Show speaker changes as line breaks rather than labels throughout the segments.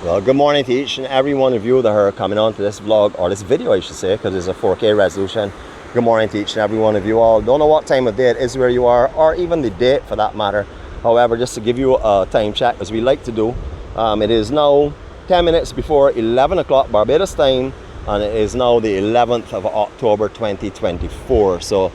Well, good morning to each and every one of you that are coming on to this vlog, or this video I should say, because it's a 4K resolution. Good morning to each and every one of you all. Don't know what time of day it is where you are, or even the date for that matter. However, just to give you a time check, as we like to do, it is now 10 minutes before 11 o'clock Barbados time, and it is now the 11th of October 2024. So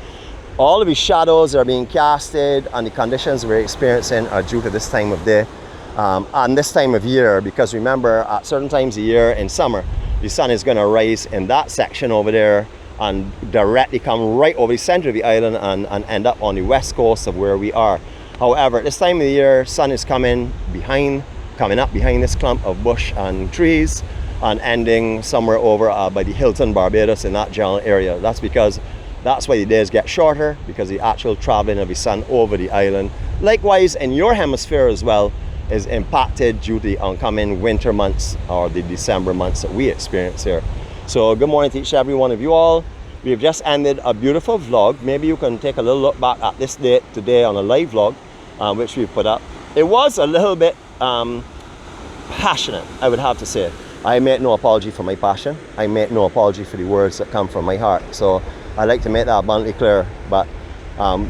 all of these shadows are being casted, and the conditions we're experiencing are due to this time of day. And this time of year, because remember, at certain times of year in summer, the sun is going to rise in that section over there and directly come right over the center of the island and end up on the west coast of where we are. However, at this time of the year, sun is coming up behind this clump of bush and trees and ending somewhere over by the Hilton, Barbados, in that general area. That's because that's why the days get shorter, because the actual traveling of the sun over the island. Likewise, in your hemisphere as well, is impacted due to the oncoming winter months, or the December months that we experience here. So good morning to each and every one of you all. We have just ended a beautiful vlog. Maybe you can take a little look back at this date today on a live vlog, which we put up. It was a little bit passionate, I would have to say. I make no apology for my passion. I make no apology for the words that come from my heart. So I like to make that abundantly clear. But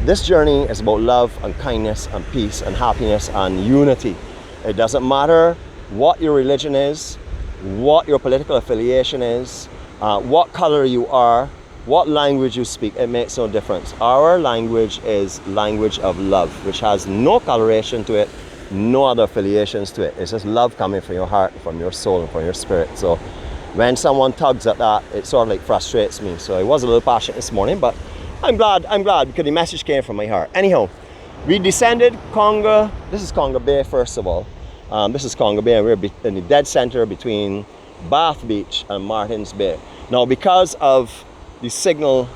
this journey is about love and kindness and peace and happiness and unity. It doesn't matter what your religion is, what your political affiliation is, what color you are, what language you speak. It makes no difference. Our language is language of love, which has no coloration to it, no other affiliations to it. It's just love coming from your heart, from your soul, and from your spirit. So when someone tugs at that, it sort of like frustrates me. So I was a little passionate this morning, but I'm glad because the message came from my heart. Anyhow, we descended Congor. This is Congor Bay, first of all. This is Congor Bay, and we're in the dead center between Bath Beach and Martins Bay. Now, because of the signal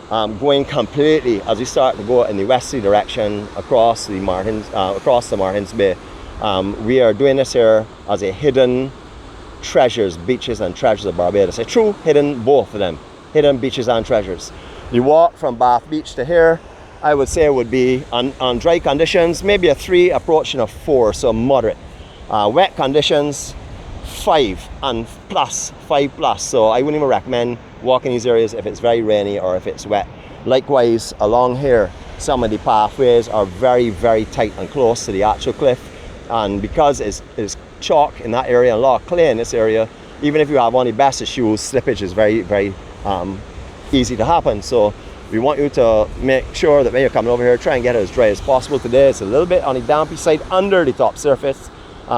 going completely as we start to go in the westerly direction across the Martins Bay, we are doing this here as a hidden beaches and treasures of Barbados. A true hidden, both of them, hidden beaches and treasures. The walk from Bath Beach to here, I would say, would be on dry conditions, maybe a 3 approaching a 4, so moderate. Wet conditions, 5 plus. So I wouldn't even recommend walking these areas if it's very rainy or if it's wet. Likewise, along here, some of the pathways are very, very tight and close to the actual cliff. And because it's chalk in that area and a lot of clay in this area, even if you have on the best of shoes, slippage is very, very easy to happen. So we want you to make sure that when you're coming over here, try and get it as dry as possible. Today it's a little bit on the dampy side under the top surface,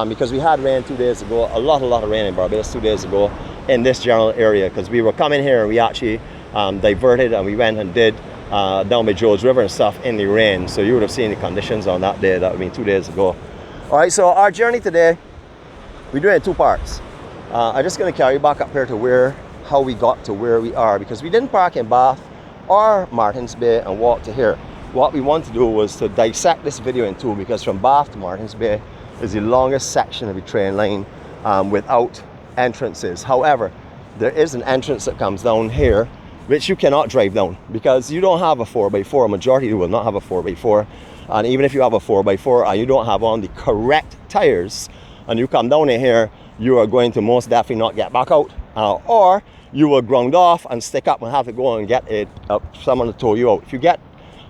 because we had rain 2 days ago, a lot of rain in Barbados 2 days ago in this general area, because we were coming here and we actually diverted and we went and did down by George River and stuff in the rain. So you would have seen the conditions on that day. That would be 2 days ago. All right, so our journey today, we're doing it in 2 parts. I'm just going to carry you back up here to how we got to where we are, because we didn't park in Bath or Martins Bay and walk to here. What we want to do was to dissect this video in 2, because from Bath to Martins Bay is the longest section of the train line without entrances. However, there is an entrance that comes down here which you cannot drive down, because you don't have a 4x4. A majority of you will not have a 4x4, and even if you have a 4x4 and you don't have on the correct tires and you come down in here, you are going to most definitely not get back out, or you will ground off and stick up and have to go and get someone to tow you out. If you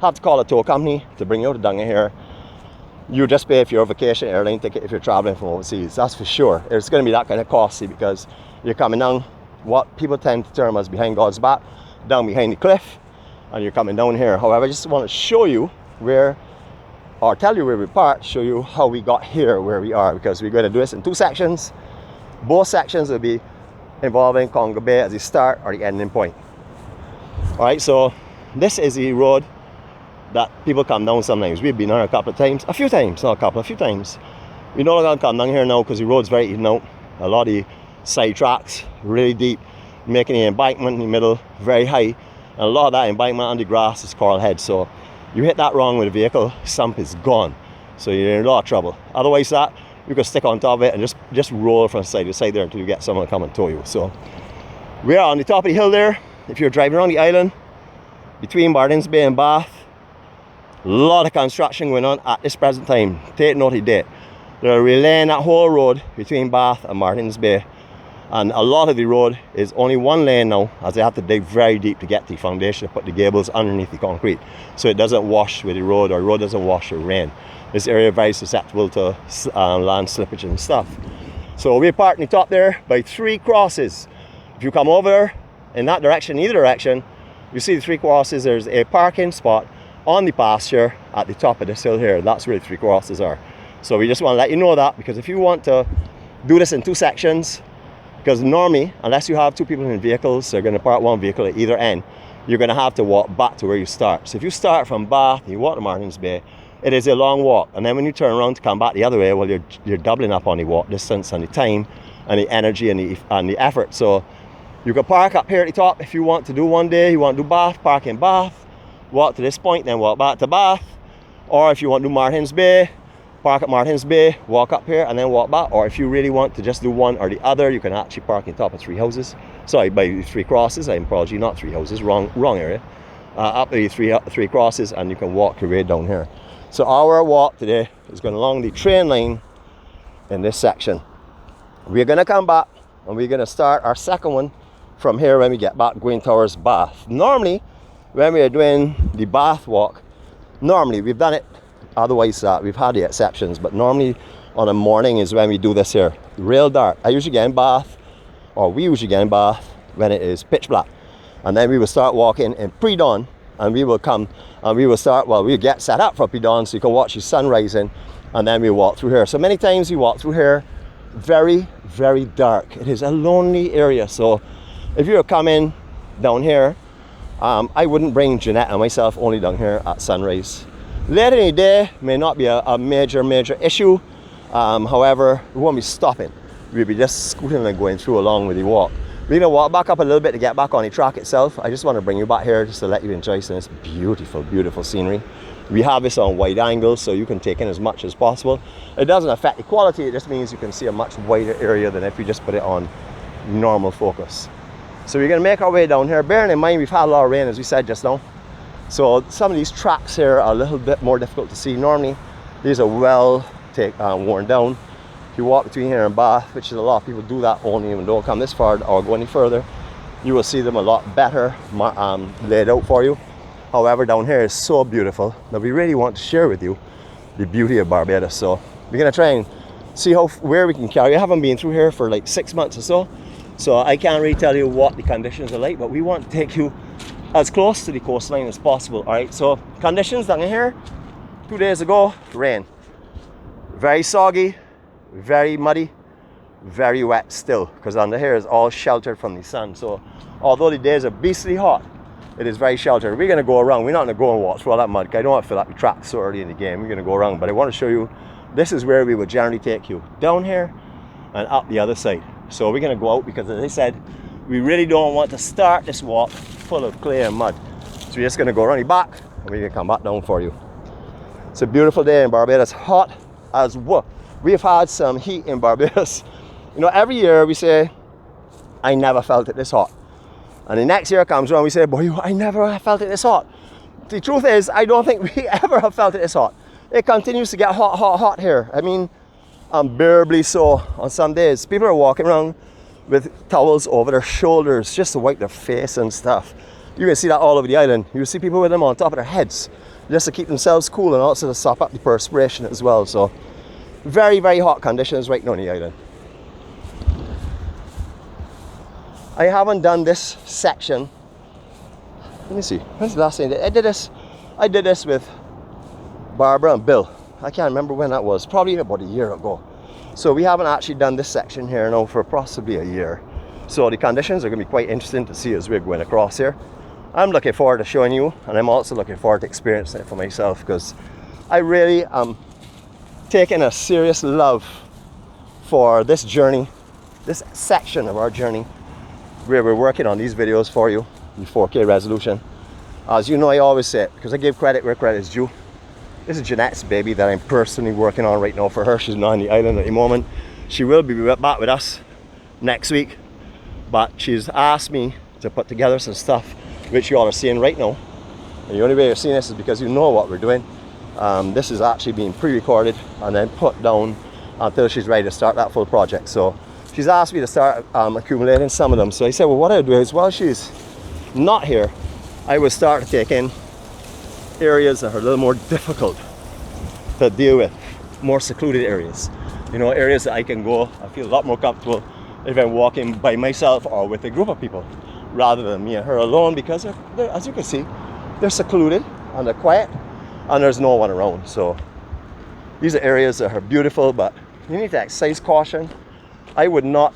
have to call a tow company to bring you out down here, you just pay for your vacation airline ticket if you're traveling from overseas. That's for sure. It's going to be that kind of costly, because you're coming down what people tend to term as behind God's back, down behind the cliff, and you're coming down here. However, I just want to show you tell you where we parked, show you how we got here where we are, because we're going to do this in 2 sections. Both sections will be involving Congor Bay as the start or the ending point. All right, so this is the road that people come down sometimes. We've been on a few times. We no longer come down here now because the road's very even out. A lot of the side tracks really deep, making the embankment in the middle very high, and a lot of that embankment on the grass is coral head. So you hit that wrong with a vehicle, sump is gone. So you're in a lot of trouble. Otherwise that, you can stick on top of it and just roll from side to side there until you get someone to come and tow you. So we are on the top of the hill there. If you're driving around the island between Martins Bay and Bath, a lot of construction going on at this present time. Take note of the date. They're relaying that whole road between Bath and Martins Bay. And a lot of the road is only one lane now, as they have to dig very deep to get the foundation to put the gables underneath the concrete, so it doesn't wash with the road, or the road doesn't wash with rain. This area is very susceptible to land slippage and stuff. So we're parked in the top there by 3 crosses. If you come over in that direction, either direction, you see the 3 crosses. There's a parking spot on the pasture at the top of this hill here. That's where the 3 crosses are. So we just want to let you know that, because if you want to do this in 2 sections, because normally, unless you have 2 people in vehicles, they're going to park 1 vehicle at either end, you're going to have to walk back to where you start. So if you start from Bath and you walk to Martins Bay, it is a long walk. And then when you turn around to come back the other way, well, you're doubling up on the walk distance and the time and the energy and the effort. So you can park up here at the top if you want to do one day. You want to do Bath, park in Bath, walk to this point, then walk back to Bath. Or if you want to do Martins Bay, park at Martins Bay, walk up here and then walk back. Or if you really want to just do one or the other, you can actually park on top of 3 houses. Sorry, by 3 crosses. I apologize, not 3 houses, wrong area. Up the 3 crosses, and you can walk your way down here. So our walk today is going along the train line in this section. We're going to come back and we're going to start our second one from here when we get back going towards Bath. Normally, when we are doing the Bath walk, normally we've done it. Otherwise, we've had the exceptions, but normally on a morning is when we do this here. Real dark. I usually get in Bath, or we usually get in Bath when it is pitch black. And then we will start walking in pre-dawn, and we will come and we will start, well, we'll get set up for pre-dawn so you can watch the sun rising, and then we walk through here. So many times we walk through here, very, very dark. It is a lonely area. So if you're coming down here, I wouldn't bring Jeannette and myself only down here at sunrise. Later in the day may not be a major issue. However, we won't be stopping. We'll be just scooting and going through along with the walk. We're going to walk back up a little bit to get back on the track itself. I just want to bring you back here just to let you enjoy some of this beautiful, beautiful scenery. We have this on wide angle, so you can take in as much as possible. It doesn't affect the quality, it just means you can see a much wider area than if you just put it on normal focus. So we're going to make our way down here, bearing in mind we've had a lot of rain, as we said just now. So some of these tracks here are a little bit more difficult to see. Normally, these are well worn down. If you walk between here and Bath, which is a lot of people do that only and don't come this far or go any further, you will see them a lot better laid out for you. However, down here is so beautiful that we really want to share with you the beauty of Barbados. So we're going to try and see where we can carry. I haven't been through here for like 6 months or so, so I can't really tell you what the conditions are like, but we want to take you as close to the coastline as possible. All right, so conditions down here, 2 days ago, rain. Very soggy, very muddy, very wet still, because under here is all sheltered from the sun. So although the days are beastly hot, it is very sheltered. We're going to go around. We're not going to go and walk through all that mud. I don't want to fill up the track so early in the game. We're going to go around, but I want to show you this is where we would generally take you, down here and up the other side. So we're going to go out because, as I said, we really don't want to start this walk full of clay and mud. So we're just going to go around the back and we're going to come back down for you. It's a beautiful day in Barbados, hot as well. We've had some heat in Barbados. You know, every year we say, I never felt it this hot. And the next year comes around, we say, boy, I never felt it this hot. The truth is, I don't think we ever have felt it this hot. It continues to get hot, hot, hot here. I mean, unbearably so on some days. People are walking around with towels over their shoulders just to wipe their face and stuff. You can see that all over the island. You see people with them on top of their heads just to keep themselves cool and also to sop up the perspiration as well. So very, very hot conditions right now on the island. I haven't done this section. Let me see. When's the last thing I did this? I did this with Barbara and Bill. I can't remember when that was. Probably about a year ago. So we haven't actually done this section here now for possibly a year. So the conditions are going to be quite interesting to see as we're going across here. I'm looking forward to showing you, and I'm also looking forward to experiencing it for myself, because I really am taking a serious love for this journey, this section of our journey, where we're working on these videos for you, the 4K resolution. As you know, I always say it, because I give credit where credit is due. This is Jeanette's baby that I'm personally working on right now for her. She's not on the island at the moment. She will be back with us next week, but she's asked me to put together some stuff which you all are seeing right now. And the only way you're seeing this is because you know what we're doing. This is actually being pre-recorded and then put down until she's ready to start that full project. So she's asked me to start accumulating some of them. So I said, well, what I do is while she's not here, I would start to take in areas that are a little more difficult to deal with, more secluded areas. You know, areas that I can go, I feel a lot more comfortable if I'm walking by myself or with a group of people, rather than me and her alone, because they're, as you can see, they're secluded and they're quiet and there's no one around. So these are areas that are beautiful, but you need to exercise caution. I would not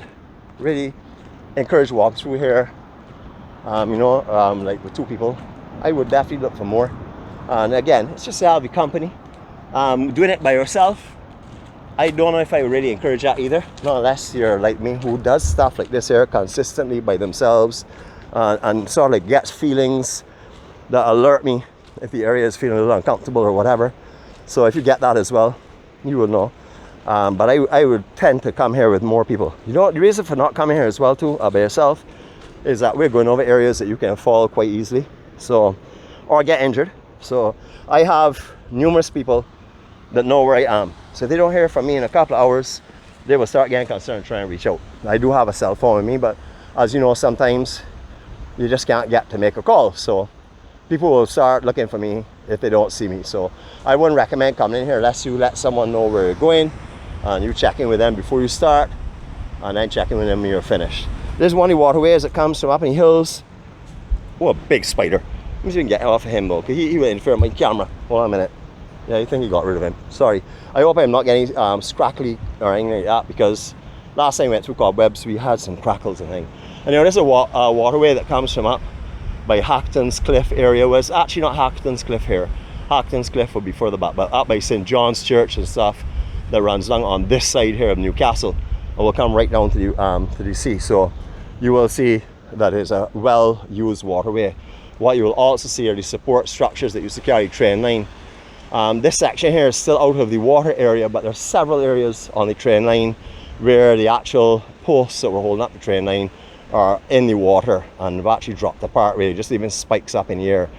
really encourage walking through here, like with two people. I would definitely look for more. And again, it's just to be company. Doing it by yourself, I don't know if I would really encourage that either, not unless you're like me, who does stuff like this here consistently by themselves, and sort of like gets feelings that alert me if the area is feeling a little uncomfortable or whatever. So if you get that as well, you will know. But I would tend to come here with more people. You know, the reason for not coming here as well too, by yourself, is that we're going over areas that you can fall quite easily, so, or get injured. So I have numerous people that know where I am. So if they don't hear from me in a couple of hours, they will start getting concerned trying to reach out. I do have a cell phone with me, but as you know, sometimes you just can't get to make a call. So people will start looking for me if they don't see me. So I wouldn't recommend coming in here unless you let someone know where you're going and you check in with them before you start, and then check in with them when you're finished. There's one of the waterways that comes from up in the hills. Oh, a big spider. Let me see if we can get off of him though, because he will interfere with my camera. Hold on a minute. Yeah, I think he got rid of him. Sorry. I hope I'm not getting scrackly or anything like that, because last time I went through cobwebs, we had some crackles and things. And you know, there's a waterway that comes from up by Hackton's Cliff area. Well, it's actually not Hackton's Cliff here. Hackton's Cliff will be further back, but up by St. John's Church and stuff, that runs down on this side here of Newcastle, and will come right down to the sea. So you will see that it's a well-used waterway. What you will also see are the support structures that used to carry train line. This section here is still out of the water area, but there are several areas on the train line where the actual posts that were holding up the train line are in the water and have actually dropped apart, really, just leaving spikes up in the air.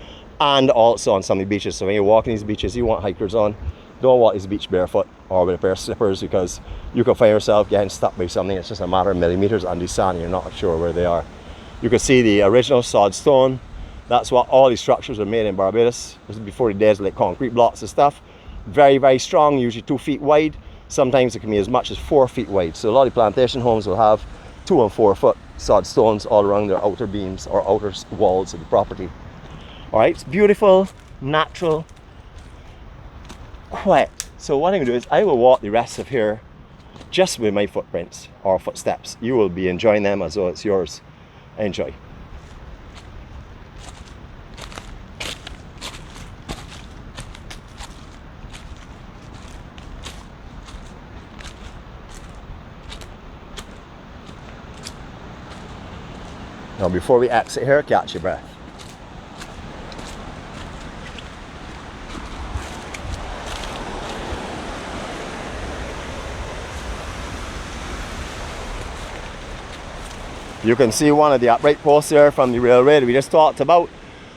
And also on some of the beaches. So when you're walking these beaches, you want hikers on, don't walk this beach barefoot or with a pair of slippers, because you can find yourself getting stuck by something. It's just a matter of millimeters on the sand and you're not sure where they are. You can see the original sod stone. That's what all these structures are made in Barbados. This is before the days of like concrete blocks and stuff. Very, very strong, usually 2 feet wide. Sometimes it can be as much as 4 feet wide. So a lot of plantation homes will have 2 and 4 foot sod stones all around their outer beams or outer walls of the property. All right, it's beautiful, natural, quiet. So what I'm gonna do is I will walk the rest of here just with my footprints or footsteps. You will be enjoying them as though it's yours. Enjoy. Now before we exit here, catch your breath. You can see one of the upright posts there from the railway that we just talked about.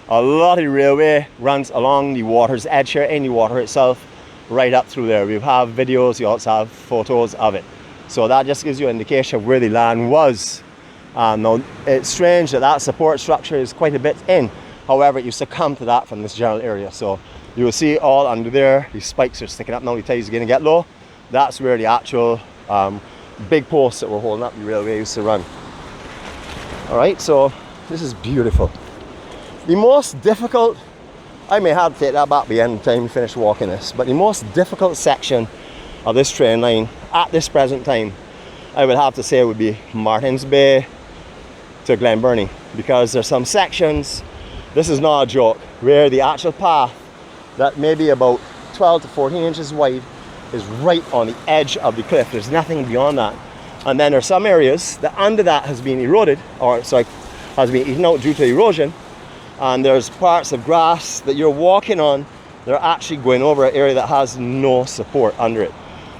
A lot of the railway runs along the water's edge here, in the water itself, right up through there. We have videos, we also have photos of it. So that just gives you an indication of where the land was. Now, it's strange that that support structure is quite a bit in. However, it used to come to that from this general area. So you will see all under there, these spikes are sticking up now, the tides are going to get low. That's where the actual big posts that were holding up the railway used to run. All right, so this is beautiful. The most difficult, I may have to take that back by the end of time to finish walking this, but the most difficult section of this train line at this present time, I would have to say, would be Martins Bay to Glen Burnie, because there's some sections, this is not a joke, where the actual path that may be about 12 to 14 inches wide is right on the edge of the cliff. There's nothing beyond that. And then there's some areas that under that has been eroded, or sorry, has been eaten out due to erosion. And there's parts of grass that you're walking on, they're actually going over an area that has no support under it.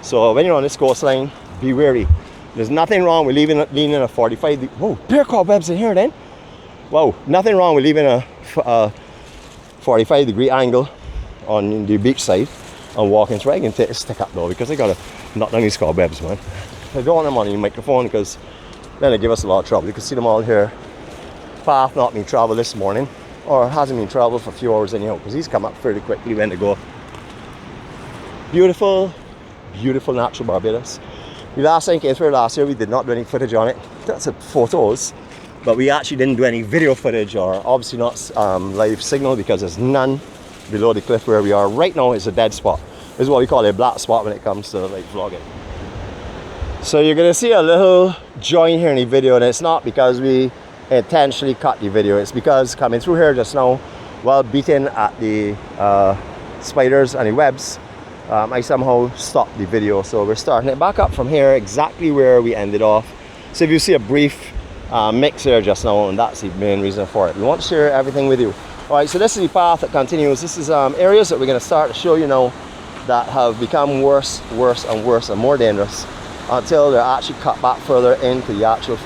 So when you're on this coastline, be wary. There's nothing wrong with leaving a 45 degree, whoa, there are cobwebs in here then. Wow, nothing wrong with leaving a 45 degree angle on the beach side and walking through. I can take a stick up though because I gotta knock down these cobwebs, man. I don't want them on the microphone because then they give us a lot of trouble. You can see them all here. Path not been traveled this morning, or hasn't been traveled for a few hours anyhow, because he's come up fairly quickly when to go. Beautiful, beautiful natural Barbados. The last time I came through last year, we did not do any footage on it. That's photos, but we actually didn't do any video footage, or obviously not live signal, because there's none below the cliff where we are right now. It's a dead spot. This is what we call a black spot when it comes to like vlogging. So you're gonna see a little join here in the video, and it's not because we intentionally cut the video. It's because coming through here just now while beating at the spiders and the webs, I somehow stopped the video. So we're starting it back up from here exactly where we ended off. So if you see a brief mix here just now, and that's the main reason for it. We want to share everything with you. All right, so this is the path that continues. This is areas that we're going to start to show you now that have become worse and more dangerous until they're actually cut back further into the actual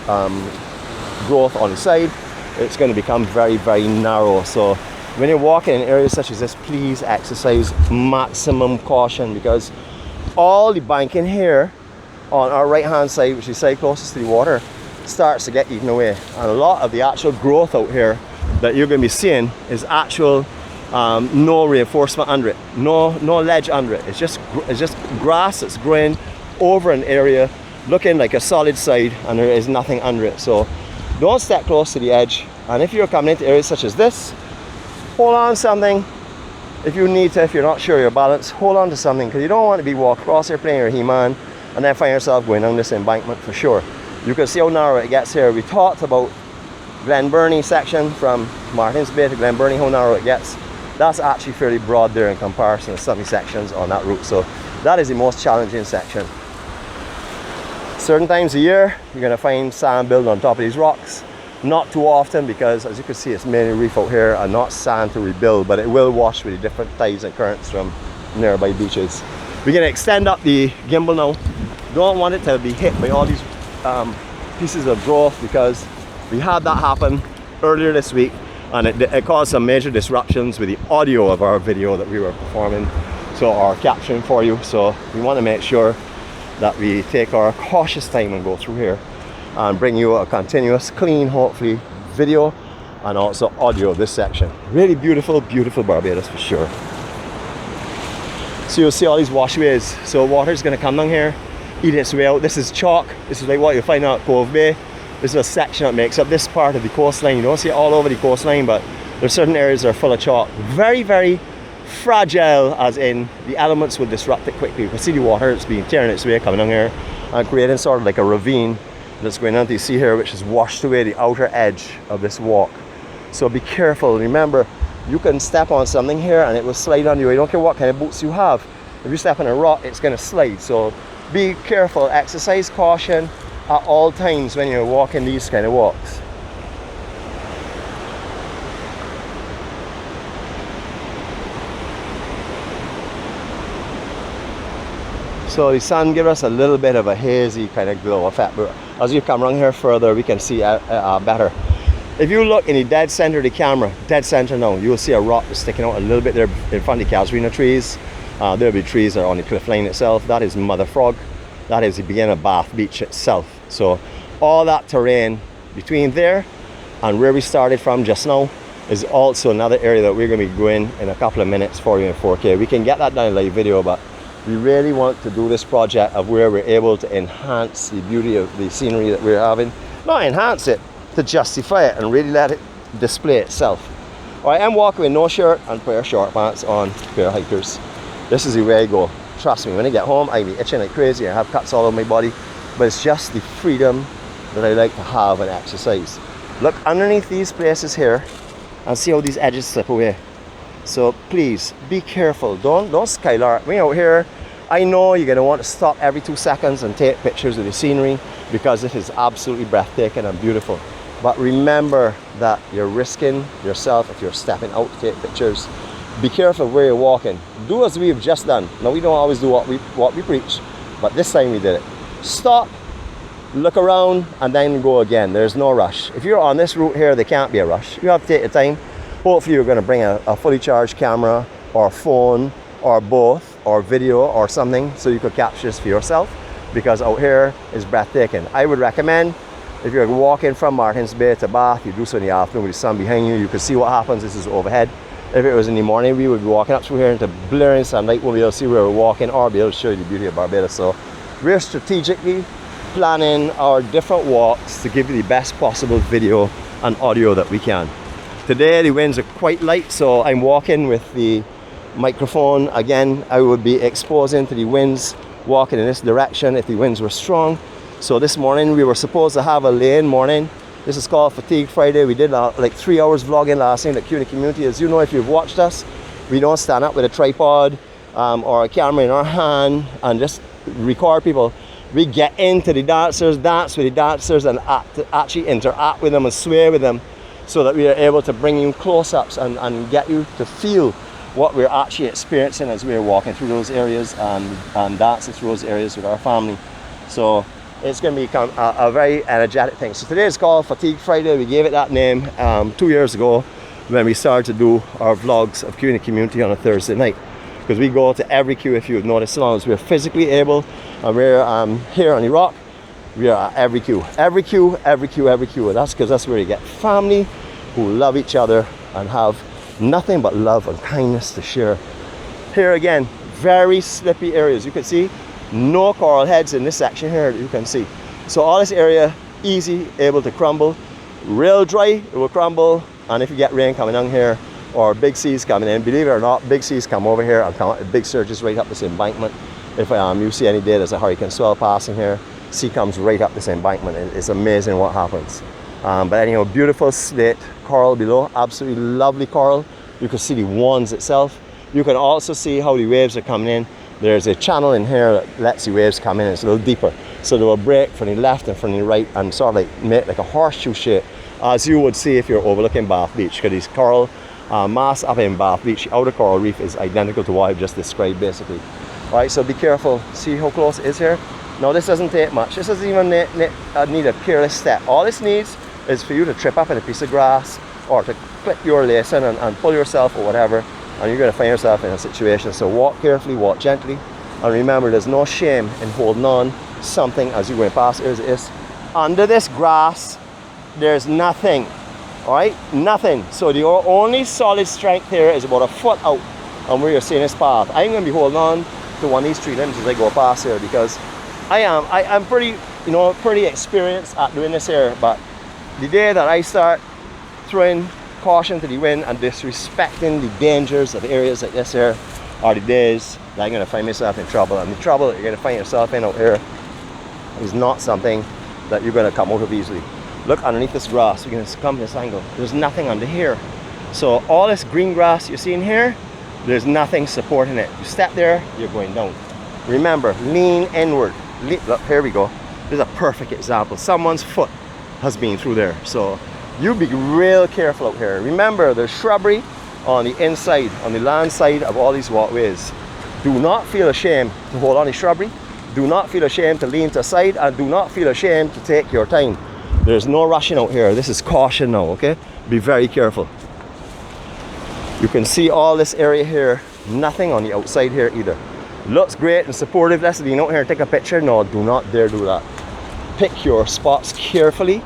growth on the side. It's going to become very, very narrow. So when you're walking in areas such as this, please exercise maximum caution, because all the banking here on our right hand side, which is the side closest to the water, starts to get eaten away. And a lot of the actual growth out here that you're going to be seeing is actual no reinforcement under it, no ledge under it. It's just grass that's growing over an area looking like a solid side, and there is nothing under it. So don't step close to the edge. And if you're coming into areas such as this, hold on to something. If you need to, if you're not sure your balance, hold on to something, because you don't want to be walking across here playing your He-Man and then find yourself going down this embankment for sure. You can see how narrow it gets here. We talked about Glen Burnie section from Martins Bay to Glen Burnie, how narrow it gets. That's actually fairly broad there in comparison to some sections on that route. So that is the most challenging section. Certain times a year, you're going to find sand building on top of these rocks. Not too often, because as you can see, it's mainly reef out here and not sand to rebuild, but it will wash with the different tides and currents from nearby beaches. We're going to extend up the gimbal now. Don't want it to be hit by all these pieces of growth, because we had that happen earlier this week, and it caused some major disruptions with the audio of our video that we were performing, so our caption for you. So we want to make sure that we take our cautious time and go through here and bring you a continuous, clean, hopefully, video and also audio of this section. Really beautiful, beautiful Barbados for sure. So you'll see all these washways. So water is going to come down here, eat its way out. This is chalk. This is like what you'll find out at Congor Bay. This is a section that makes up this part of the coastline. You don't see it all over the coastline, but there's certain areas that are full of chalk. Very, very fragile, as in the elements will disrupt it quickly. You can see the water, it's been tearing its way coming down here and creating sort of like a ravine that's going on to see here, which has washed away the outer edge of this walk. So be careful. Remember, you can step on something here and it will slide on you. I don't care what kind of boots you have. If you step on a rock, it's going to slide. So be careful. Exercise caution at all times when you're walking these kind of walks. So the sun gives us a little bit of a hazy kind of glow effect, but as you come around here further, we can see better. If you look in the dead center of the camera, dead center now, you will see a rock that's sticking out a little bit there in front of the casuarina trees. There'll be trees that are on the cliff line itself. That is Mother Frog. That is the beginning of Bath Beach itself. So all that terrain between there and where we started from just now is also another area that we're going to be going in a couple of minutes for you in 4K. We can get that done in live video, but we really want to do this project of where we're able to enhance the beauty of the scenery that we're having. Not enhance it, to justify it and really let it display itself. Alright, I'm walking with no shirt and a pair of short pants on, a pair of hikers. This is the way I go. Trust me, when I get home, I be itching like crazy. I have cuts all over my body, but it's just the freedom that I like to have and exercise. Look underneath these places here and see how these edges slip away. So please be careful. Don't skylark. When you're out here, I know you're going to want to stop every 2 seconds and take pictures of the scenery, because it is absolutely breathtaking and beautiful. But remember that you're risking yourself if you're stepping out to take pictures. Be careful where you're walking. Do as we've just done. Now, we don't always do what we preach, but this time we did it. Stop, look around, and then go again. There's no rush. If you're on this route here, there can't be a rush. You have to take your time. Hopefully you're going to bring a fully charged camera or phone or both, or video or something so you could capture this for yourself, because out here is breathtaking. I would recommend, if you're walking from Martins Bay to Bath, you do so in the afternoon with the sun behind you. You can see what happens. This is overhead. If it was in the morning, we would be walking up through here into blaring sunlight. We'll be able to see where we're walking or be able to show you the beauty of Barbados. So we're strategically planning our different walks to give you the best possible video and audio that we can. Today the winds are quite light, so I'm walking with the microphone. Again, I would be exposing to the winds walking in this direction if the winds were strong. So this morning we were supposed to have a lane morning. This is called Fatigue Friday. We did like 3 hours vlogging last night at CUNY Community. As you know, if you've watched us, we don't stand up with a tripod or a camera in our hand and just record people. We get into the dancers, dance with the dancers, and actually interact with them and sway with them, so that we are able to bring you close-ups and get you to feel what we're actually experiencing as we're walking through those areas and dancing through those areas with our family. So it's going to become a very energetic thing. So today is called Fatigue Friday. We gave it that name 2 years ago when we started to do our vlogs of CUNY Community on a Thursday night, because we go to every queue, if you've noticed, as long as we're physically able and we're here on the rock, we are at every queue. Every queue. That's because that's where you get family who love each other and have nothing but love and kindness to share. Here again, very slippy areas. You can see no coral heads in this section here that you can see. So all this area, easy, able to crumble. Real dry, it will crumble. And if you get rain coming down here or big seas coming in, believe it or not, big seas come over here and come big surges right up this embankment. If you see any day there's a hurricane swell passing here, sea comes right up this embankment. It's amazing what happens. But anyhow, beautiful slate coral below, absolutely lovely coral. You can see the wands itself. You can also see how the waves are coming in. There's a channel in here that lets the waves come in. It's a little deeper, so they will break from the left and from the right and sort of like make like a horseshoe shape, as you would see if you're overlooking Bath Beach, because these coral mass up in Bath Beach, the outer coral reef, is identical to what I've just described basically. All right, so be careful. See how close it is here? Now this doesn't take much. This doesn't even need a careless step. All this needs is for you to trip up in a piece of grass or to clip your lace in and pull yourself or whatever, and you're going to find yourself in a situation. So walk carefully, walk gently, and remember there's no shame in holding on something as you're going past. Is under this grass there's nothing. All right, nothing. So the only solid strength here is about a foot out and where you're seeing this path. I'm going to be holding on to one of these tree limbs as I go past here, because I'm pretty, pretty experienced at doing this here. But the day that I start throwing caution to the wind and disrespecting the dangers of areas like this here are the days that I'm going to find myself in trouble. And the trouble that you're going to find yourself in out here is not something that you're going to come out of easily. Look underneath this grass. We're going to come to this angle. There's nothing under here. So all this green grass you're seeing here, there's nothing supporting it. You step there, you're going down. Remember, lean inward. Look, here we go. This is a perfect example. Someone's foot has been through there. So you be real careful out here. Remember, there's shrubbery on the inside, on the land side of all these walkways. Do not feel ashamed to hold on to shrubbery. Do not feel ashamed to lean to the side, and do not feel ashamed to take your time. There's no rushing out here. This is caution now, okay? Be very careful. You can see all this area here. Nothing on the outside here either. Looks great and supportive. Let's lean out here and take a picture. No, do not dare do that. Pick your spots carefully.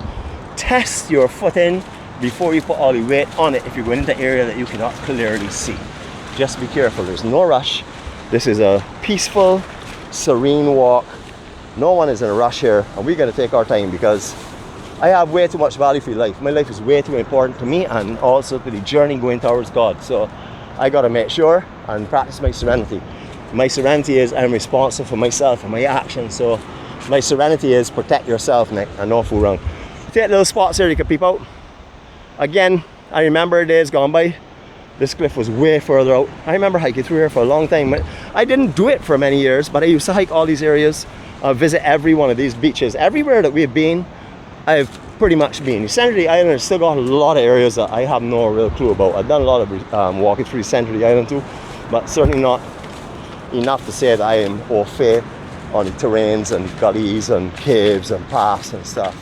Test your footing before you put all the weight on it if you're going into an area that you cannot clearly see. Just be careful. There's no rush. This is a peaceful, serene walk. No one is in a rush here, and we're going to take our time, because I have way too much value for your life. My life is way too important to me, and also to the journey going towards God. So I got to make sure and practice my serenity. My serenity is I'm responsible for myself and my actions. So my serenity is protect yourself, Nick, and no fool around. Take little spots here you can peep out. Again, I remember days gone by. This cliff was way further out. I remember hiking through here for a long time. I didn't do it for many years, but I used to hike all these areas, visit every one of these beaches. Everywhere that we've been, I've pretty much been. The centre of the island has still got a lot of areas that I have no real clue about. I've done a lot of walking through the centre of the island too, but certainly not enough to say that I am au fait on the terrains and gullies and caves and paths and stuff.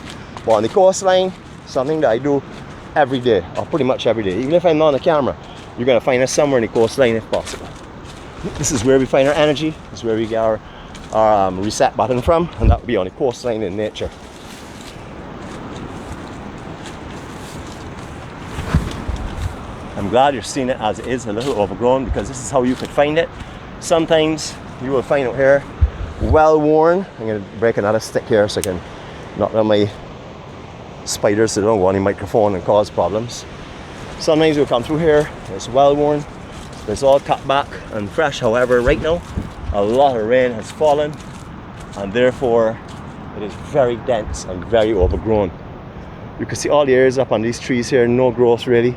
But on the coastline, something that I do every day, or pretty much every day. Even if I'm not on the camera, you're going to find us somewhere in the coastline if possible. This is where we find our energy. This is where we get our reset button from, and that would be on the coastline in nature. I'm glad you're seeing it as it is, a little overgrown, because this is how you could find it. Sometimes you will find out here, well worn. I'm going to break another stick here so I can knock down my spiders so they don't go on the microphone and cause problems. Sometimes you'll come through here, it's well worn, it's all cut back and fresh. However, right now, a lot of rain has fallen, and therefore it is very dense and very overgrown. You can see all the areas up on these trees here, no growth really.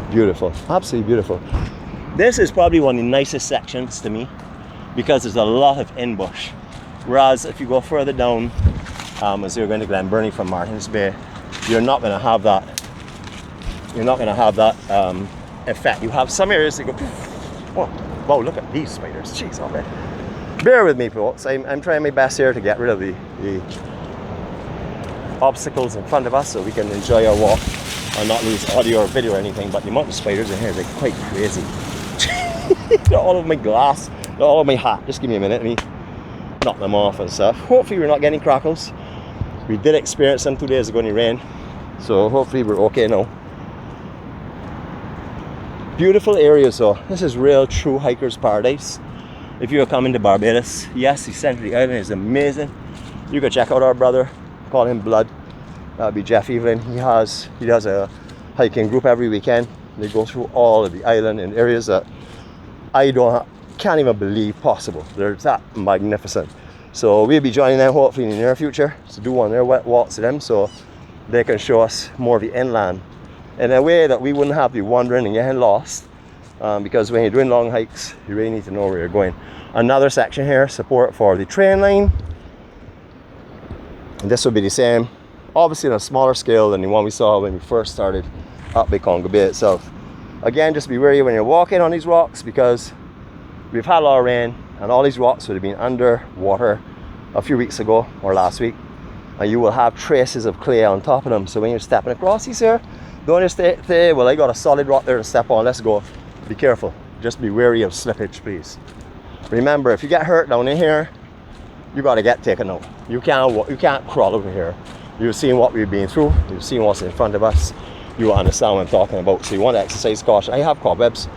Beautiful, absolutely beautiful. This is probably one of the nicest sections to me because there's a lot of in-bush. Whereas if you go further down, as you're going to Glenburnie from Martins Bay, you're not going to have that. You're not going to have that effect. You have some areas that go, oh, wow, look at these spiders. Jeez, okay. Bear with me, folks. I'm trying my best here to get rid of the obstacles in front of us so we can enjoy our walk and not lose audio or video or anything. But the amount of spiders in here is quite crazy. They're all over my glass, they're all over my hat. Just give me a minute, let me knock them off and stuff. Hopefully we're not getting crackles. We did experience them 2 days ago in the rain, so hopefully we're okay now. Beautiful areas though. This is real true hiker's paradise. If you are coming to Barbados, yes, the center of the island is amazing. You can check out our brother, call him Blood. That'll be Jeff Evelyn. He does a hiking group every weekend. They go through all of the island in areas that I can't even believe possible. They're that magnificent. So we'll be joining them hopefully in the near future to do one of their wet walks to them, so they can show us more of the inland in a way that we wouldn't have to be wandering and getting lost, because when you're doing long hikes, you really need to know where you're going. Another section here, support for the train line. And this will be the same, obviously on a smaller scale than the one we saw when we first started up by Congor Bay itself. Again, just be wary when you're walking on these rocks, because we've had a lot of rain and all these rocks would have been under water a few weeks ago or last week, and you will have traces of clay on top of them. So when you're stepping across these here, don't just say, well, I got a solid rock there to step on, let's go. Be careful, just be wary of slippage, please. Remember, if you get hurt down in here, you got to get taken out. You can't crawl over here. You've seen what we've been through, you've seen what's in front of us, you will understand what I'm talking about. So you want to exercise caution. I have cobwebs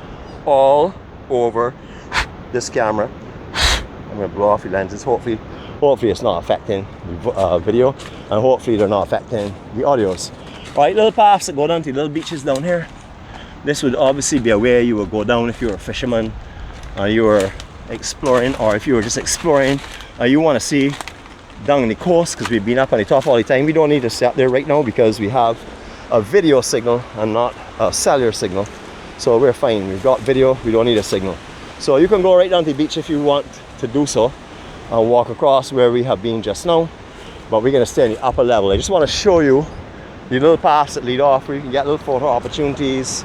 all over this camera. I'm going to blow off the lenses. Hopefully it's not affecting the video, and hopefully they're not affecting the audios. Right, little paths that go down to little beaches down here. This would obviously be a way you would go down if you were a fisherman, you were exploring, or if you were just exploring, you want to see down the coast, because we've been up on the top all the time. We don't need to sit there right now because we have a video signal and not a cellular signal, so we're fine. We've got video, we don't need a signal. So you can go right down to the beach if you want to do so and walk across where we have been just now, but we're going to stay in the upper level. I just want to show you the little paths that lead off where you can get little photo opportunities,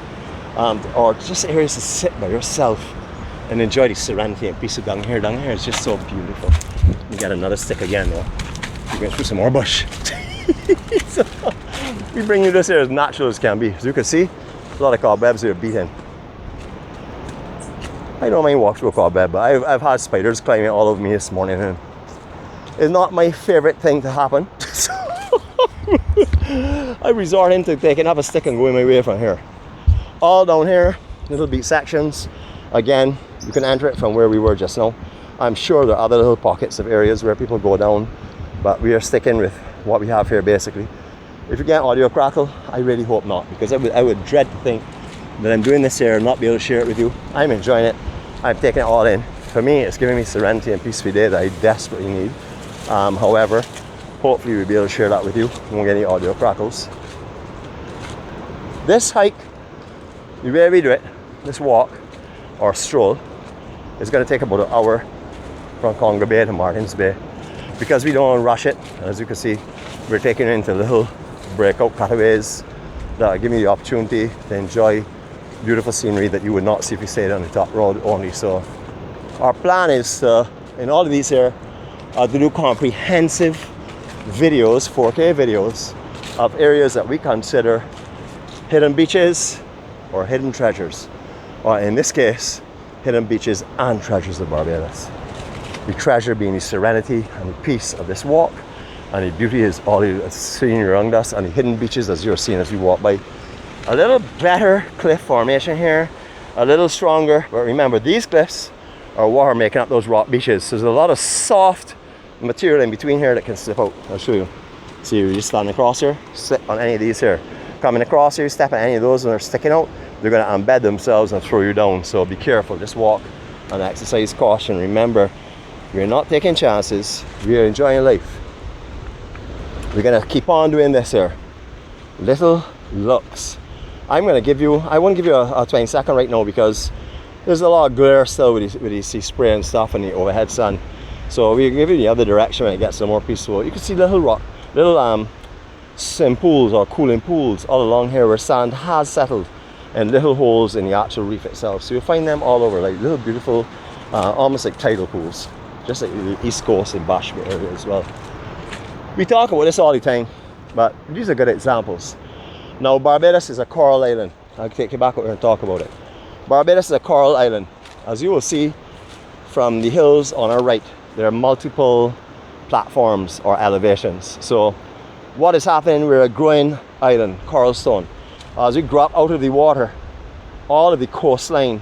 or just areas to sit by yourself and enjoy the serenity and peace of down here. Down here is just so beautiful. We got another stick again though. We're going through some more bush. So we bring you this here as natural as can be. As you can see, a lot of cobwebs are beaten. I don't mind walking through a cobweb, but I've had spiders climbing all over me this morning, and it's not my favorite thing to happen. So I resort into taking up a stick and going my way from here. All down here, little beach sections. Again, you can enter it from where we were just now. I'm sure there are other little pockets of areas where people go down, but we are sticking with what we have here basically. If you get audio crackle, I really hope not, because I would dread to think that I'm doing this here and not be able to share it with you. I'm enjoying it. I'm taking it all in. For me, it's giving me serenity and peace for the day that I desperately need. However, hopefully we'll be able to share that with you. We won't get any audio crackles. This hike, the way we do it, this walk or stroll, is going to take about an hour from Congor Bay to Martins Bay, because we don't rush it. As you can see, we're taking it into little breakout cutaways that give me the opportunity to enjoy beautiful scenery that you would not see if you stayed on the top road only. So our plan is in all of these here to do comprehensive videos, 4K videos of areas that we consider hidden beaches or hidden treasures. or in this case, hidden beaches and treasures of Barbados. The treasure being the serenity and the peace of this walk, and the beauty is all the scenery around us, and the hidden beaches as you're seeing as we walk by. A little better cliff formation here, a little stronger, but remember these cliffs are water making up those rock beaches, so there's a lot of soft material in between here that can slip out. I'll show you. See, you just stand across here, slip on any of these here. Coming across here, step on any of those and they're sticking out, they're going to embed themselves and throw you down. So be careful, just walk and exercise caution. Remember, we're not taking chances, we are enjoying life. We're going to keep on doing this here. Little looks. I'm going to give you, I won't give you a 20-second right now because there's a lot of glare still with the sea spray and stuff and the overhead sun. So we'll give you the other direction when it gets a little more peaceful. You can see little rock, little swim pools or cooling pools all along here where sand has settled and little holes in the actual reef itself. So you'll find them all over, like little beautiful, almost like tidal pools, just like the East Coast and Bashmere area as well. We talk about this all the time, but these are good examples. Now Barbados is a coral island. I'll take you back over and talk about it. Barbados is a coral island. As you will see from the hills on our right, there are multiple platforms or elevations. So what is happening, we're a growing island, coral stone. As we grow up out of the water, all of the coastline,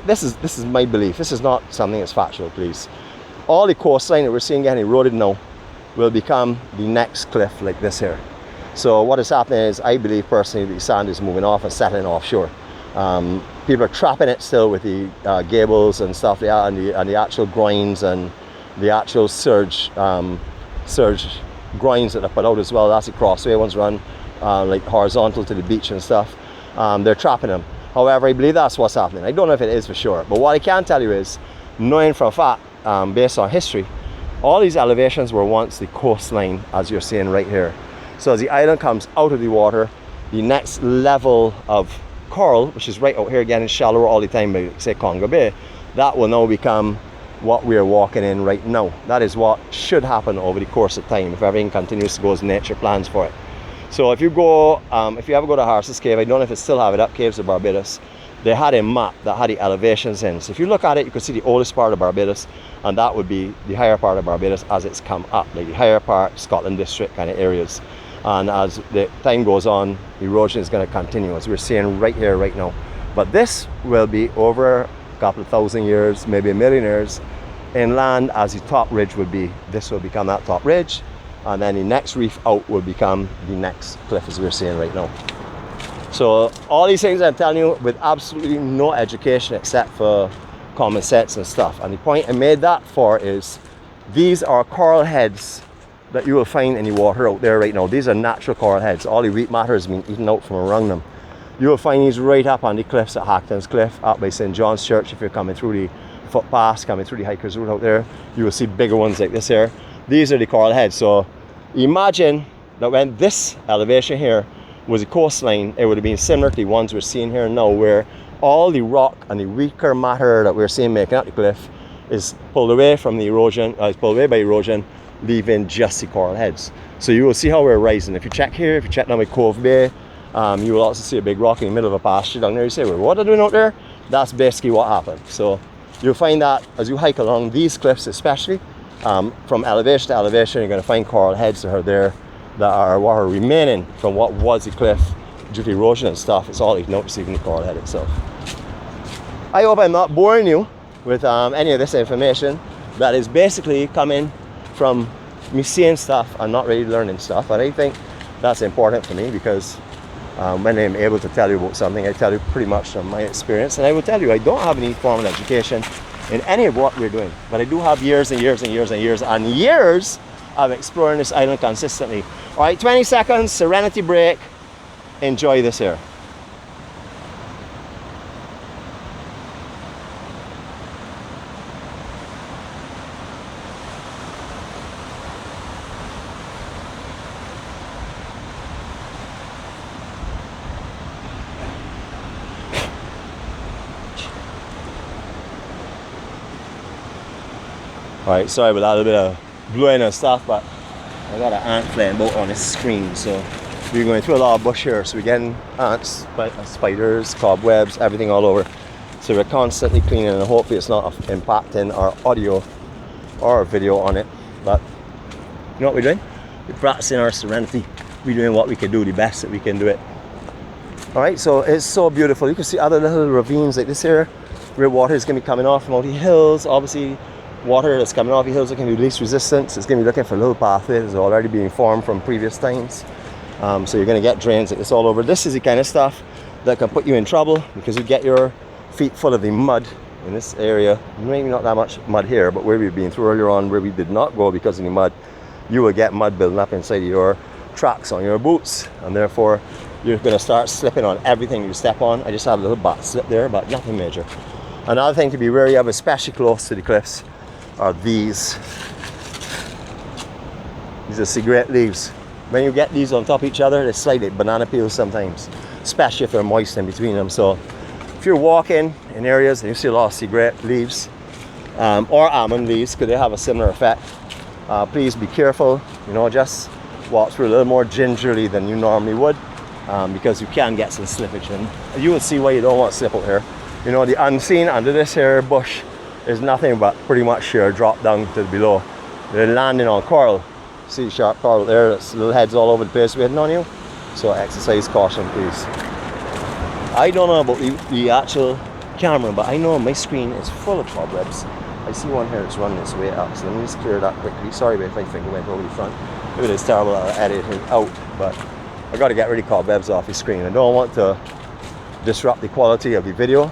this is my belief, this is not something that's factual, please. All the coastline that we're seeing getting eroded now will become the next cliff like this here. So what is happening is, I believe personally, the sand is moving off and settling offshore. People are trapping it still with the gables and stuff like that, and the actual groins and the actual surge groins that are put out as well. That's the crossway ones run like horizontal to the beach and stuff. They're trapping them. However, I believe that's what's happening. I don't know if it is for sure, but what I can tell you is, knowing for a fact, based on history, all these elevations were once the coastline, as you're seeing right here. So as the island comes out of the water, the next level of coral, which is right out here again, is shallower all the time, like say Congor Bay, that will now become what we are walking in right now. That is what should happen over the course of time if everything continues to go as nature plans for it. So if you go, if you ever go to Harris's Cave, I don't know if it still have it up, Caves of Barbados, they had a map that had the elevations in. So if you look at it, you can see the oldest part of Barbados, and that would be the higher part of Barbados as it's come up, like the higher part, Scotland District kind of areas. And as the time goes on, erosion is going to continue, as we're seeing right here, right now. But this will be over a couple of thousand years, maybe a million years, inland, as the top ridge would be. This will become that top ridge, and then the next reef out will become the next cliff, as we're seeing right now. So all these things I'm telling you with absolutely no education except for common sense and stuff. And the point I made that for is, these are coral heads that you will find in the water out there right now. These are natural coral heads. All the reef matter has been eaten out from around them. You will find these right up on the cliffs at Hackton's Cliff, up by St. John's Church. If you're coming through the footpaths, coming through the hikers route out there, you will see bigger ones like this here. These are the coral heads. So imagine that when this elevation here was a coastline, it would have been similar to the ones we're seeing here now, where all the rock and the weaker matter that we're seeing making up the cliff is pulled away from the erosion, is pulled away by erosion, leaving just the coral heads. So you will see how we're rising. If you check here, if you check down by Congor Bay, you will also see a big rock in the middle of a pasture down there. You say, well, what are they doing out there? That's basically what happened. So you'll find that as you hike along these cliffs, especially from elevation to elevation, you're going to find coral heads that are there, that are what are remaining from what was the cliff due to erosion and stuff. It's all you notice, even the coral head itself. I hope I'm not boring you with any of this information that is basically coming from me seeing stuff and not really learning stuff. And I think that's important for me, because when I'm able to tell you about something, I tell you pretty much from my experience. And I will tell you, I don't have any formal education in any of what we're doing, but I do have years and years and years and years and years of exploring this island consistently. All right, 20 seconds, serenity break. Enjoy this here. All right, sorry about that, a bit of blowing and stuff, but I got an ant flying about on the screen, so we're going through a lot of bush here, so we're getting ants, spiders, cobwebs, everything all over. So we're constantly cleaning, and hopefully it's not impacting our audio or our video on it. But you know what we're doing? We're practicing our serenity. We're doing what we can do, the best that we can do it. All right, so it's so beautiful. You can see other little ravines like this here, where water is going to be coming off from all the hills. Obviously, water that's coming off the hills is going to be least resistance. It's going to be looking for little pathways that are already being formed from previous times. So you're going to get drains like this all over. This is the kind of stuff that can put you in trouble, because you get your feet full of the mud in this area. Maybe not that much mud here, but where we've been through earlier on, where we did not go because of the mud, you will get mud building up inside of your tracks on your boots, and therefore you're going to start slipping on everything you step on. I just have a little butt slip there, but nothing major. Another thing to be wary of, especially close to the cliffs, are these. These are cigarette leaves. When you get these on top of each other, they slide like banana peels sometimes, especially if they're moist in between them. So if you're walking in areas and you see a lot of cigarette leaves or almond leaves, because they have a similar effect, please be careful. You know, just walk through a little more gingerly than you normally would, because you can get some slippage, and you will see why you don't want to slip out here. You know, the unseen under this here bush is nothing but pretty much sheer drop down to below. They're landing on coral. See sharp coral there, that's little heads all over the place waiting on you. So exercise caution, please. I don't know about the actual camera, but I know my screen is full of cobwebs. I see one here that's running its way up, so let me just clear that quickly. Sorry if my finger went over the front. It is terrible at editing out, but I got to get rid of cobwebs off the screen. I don't want to disrupt the quality of the video,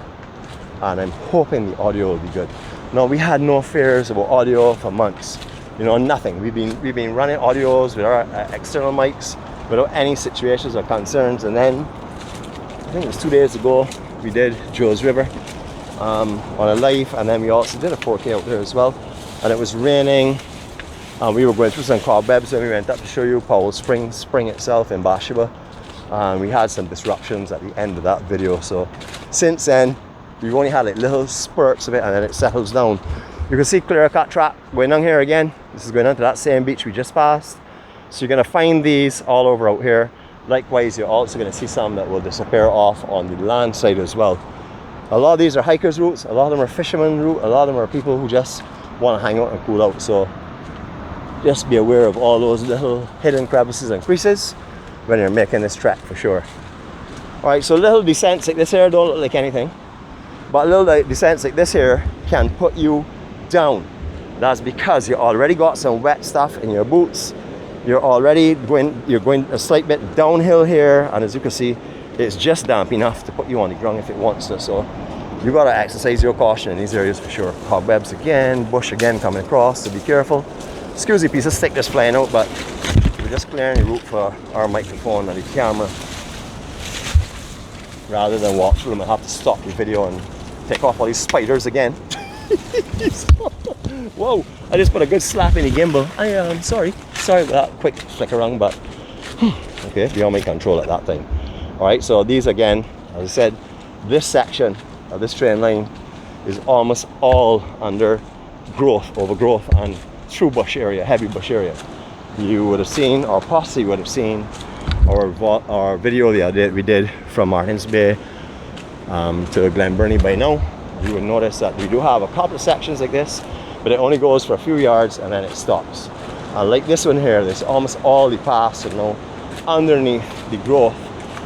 and I'm hoping the audio will be good. No, we had no fears about audio for months. You know, nothing. We've been running audios with our external mics without any situations or concerns. And then I think it was 2 days ago we did Joe's River on a live, and then we also did a 4K out there as well. And it was raining, and we were going through some cobwebs, and we went up to show you Powell Spring itself in Bathsheba, and we had some disruptions at the end of that video. So since then we've only had like little spurts of it, and then it settles down. You can see clear cut track going on here again. This is going on to that same beach we just passed. So you're going to find these all over out here. Likewise, you're also going to see some that will disappear off on the land side as well. A lot of these are hikers' routes, a lot of them are fishermen route, a lot of them are people who just want to hang out and cool out. So just be aware of all those little hidden crevices and creases when you're making this trek for sure. Alright, so little descents like this here don't look like anything, but little descents like this here can put you down. That's because you already got some wet stuff in your boots. You're going a slight bit downhill here, and as you can see, it's just damp enough to put you on the ground if it wants to. So you got to exercise your caution in these areas for sure. Cobwebs again, bush again coming across, so be careful. Excuse the piece of stick that's flying out, but we're just clearing the route for our microphone and the camera, rather than walk through them and have to stop the video and take off all these spiders again. Whoa, I just put a good slap in the gimbal. I am sorry about that quick flick around, but okay, beyond my control at that time. Alright, so these again, as I said, this section of this train line is almost all under overgrowth and through bush area, heavy bush area. You would have seen, or possibly would have seen, our video the other day we did from Martins Bay to Glen Burnie by now. You would notice that we do have a couple of sections like this, but it only goes for a few yards and then it stops. And like this one here, there's almost all the paths are now underneath the growth,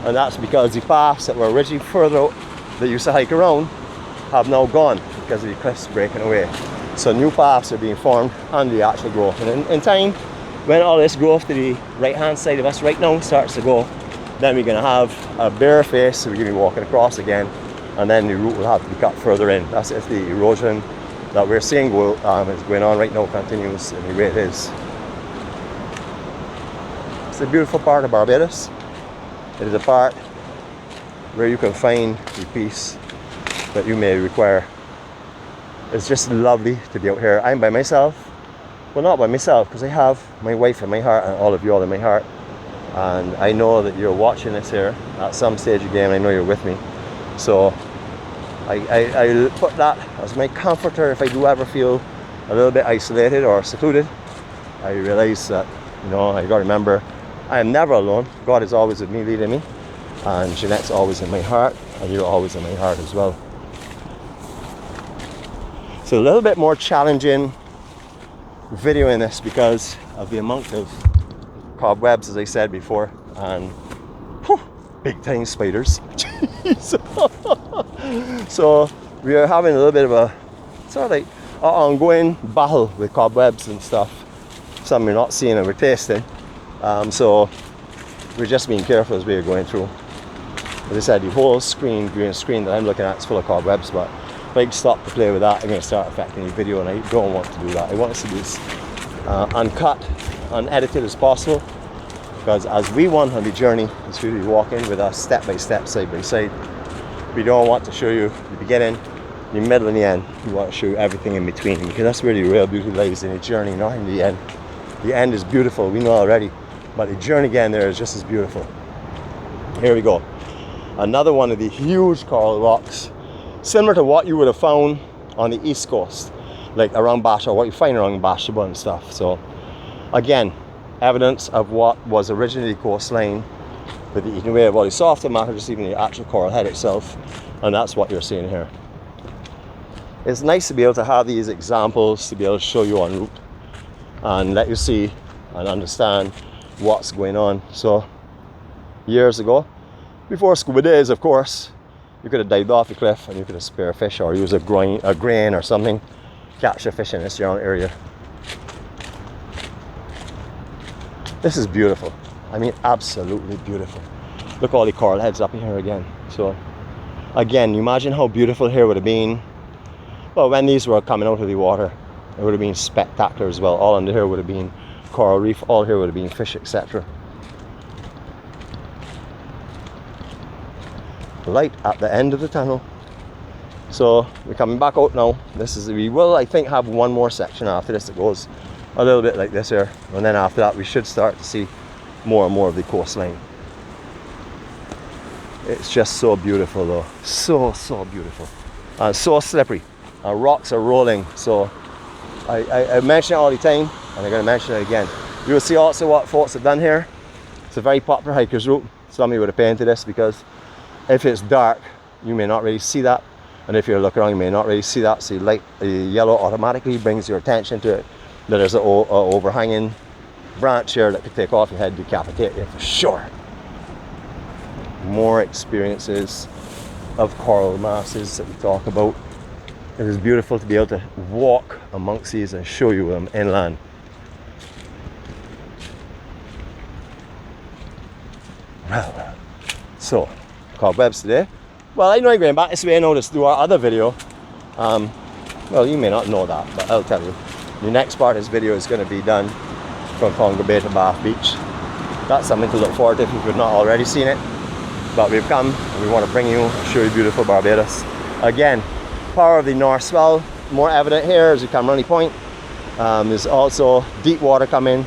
and that's because the paths that were originally further out that used to hike around have now gone because of the cliffs breaking away. So new paths are being formed under the actual growth, and in time, when all this growth to the right hand side of us right now starts to go, then we're going to have a bare face, so we're going to be walking across again, and then the route will have to be cut further in. That's if the erosion that we're seeing is going on right now continues in the way it is. It's a beautiful part of Barbados. It is a part where you can find the peace that you may require. It's just lovely to be out here. I'm by myself. Well, not by myself, because I have my wife in my heart and all of you all in my heart. And I know that you're watching this here at some stage of the game. I know you're with me. So I put that as my comforter if I do ever feel a little bit isolated or secluded. I realize that, you know, I gotta remember I am never alone. God is always with me, leading me, and Jeanette's always in my heart, and you're always in my heart as well. It's a little bit more challenging videoing this because of the amount of cobwebs, as I said before, and whew, big time spiders. So we are having a little bit of a sort of like an ongoing battle with cobwebs and stuff. Some we're not seeing and we're tasting. So we're just being careful as we are going through. As I said, the whole green screen that I'm looking at is full of cobwebs, but if I stop to play with that, I'm going to start affecting the video, and I don't want to do that. I want us to do this uncut, unedited as possible, because as we want on the journey, as we walk in with us step by step, side by side, we don't want to show you the beginning, the middle and the end. We want to show you everything in between, because that's where the real beauty lies, in the journey, not in the end. The end is beautiful, we know already, but the journey again there is just as beautiful. Here we go. Another one of the huge coral rocks, similar to what you would have found on the east coast, like around Basha, what you find around Bashaba and stuff. So again, evidence of what was originally the coastline, with the eating away of all the softer matter, just even the actual coral head itself, and that's what you're seeing here. It's nice to be able to have these examples, to be able to show you en route and let you see and understand what's going on. So years ago, before scuba days, of course, you could have dived off the cliff and you could have spear fish or use a grain or something, catch a fish in this general area. This is beautiful. I mean, absolutely beautiful. Look, all the coral heads up in here again. So again, you imagine how beautiful here would have been. Well, when these were coming out of the water, it would have been spectacular as well. All under here would have been coral reef, all here would have been fish, etc. Light at the end of the tunnel. So we're coming back out now. We will, I think, have one more section after this that goes a little bit like this here, and then after that we should start to see more and more of the coastline. It's just so beautiful though, so beautiful, and so slippery. Our rocks are rolling, so I mention it all the time, and I'm going to mention it again. You will see also what folks have done here. It's a very popular hiker's route. Somebody would have painted this, because if it's dark, you may not really see that, and if you're looking around, you may not really see that. So the yellow automatically brings your attention to it, that there's an overhanging branch here that could take off your head, decapitate you for sure. More experiences of coral masses that we talk about. It is beautiful to be able to walk amongst these and show you them inland. Well, so cobwebs today. Well, I know I'm going back this way now to do our other video. Well, you may not know that, but I'll tell you. The next part of this video is going to be done from Congor Bay to Bath Beach. That's something to look forward to if you've not already seen it. But we've come and we want to bring you, show you beautiful Barbados. Again, power of the North Swell, more evident here as you come around the point. There's also deep water coming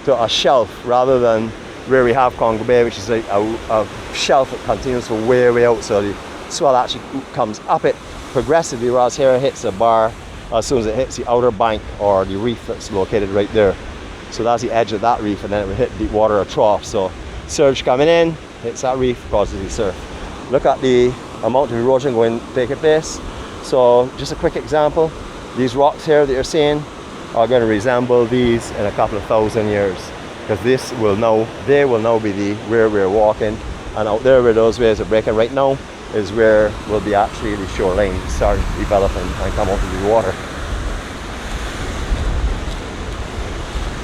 to a shelf rather than where we have Congor Bay, which is like a shelf that continues for way out. So the swell actually comes up it progressively, whereas here it hits a bar as soon as it hits the outer bank or the reef that's located right there. So that's the edge of that reef, and then it will hit deep water or trough. So surge coming in, hits that reef, causes the surf. Look at the amount of erosion taking place. So just a quick example, these rocks here that you're seeing are going to resemble these in a couple of thousand years, because they will now be where we're walking, and out there where those waves are breaking right now is where will be actually the shoreline starting to develop and come out of the water.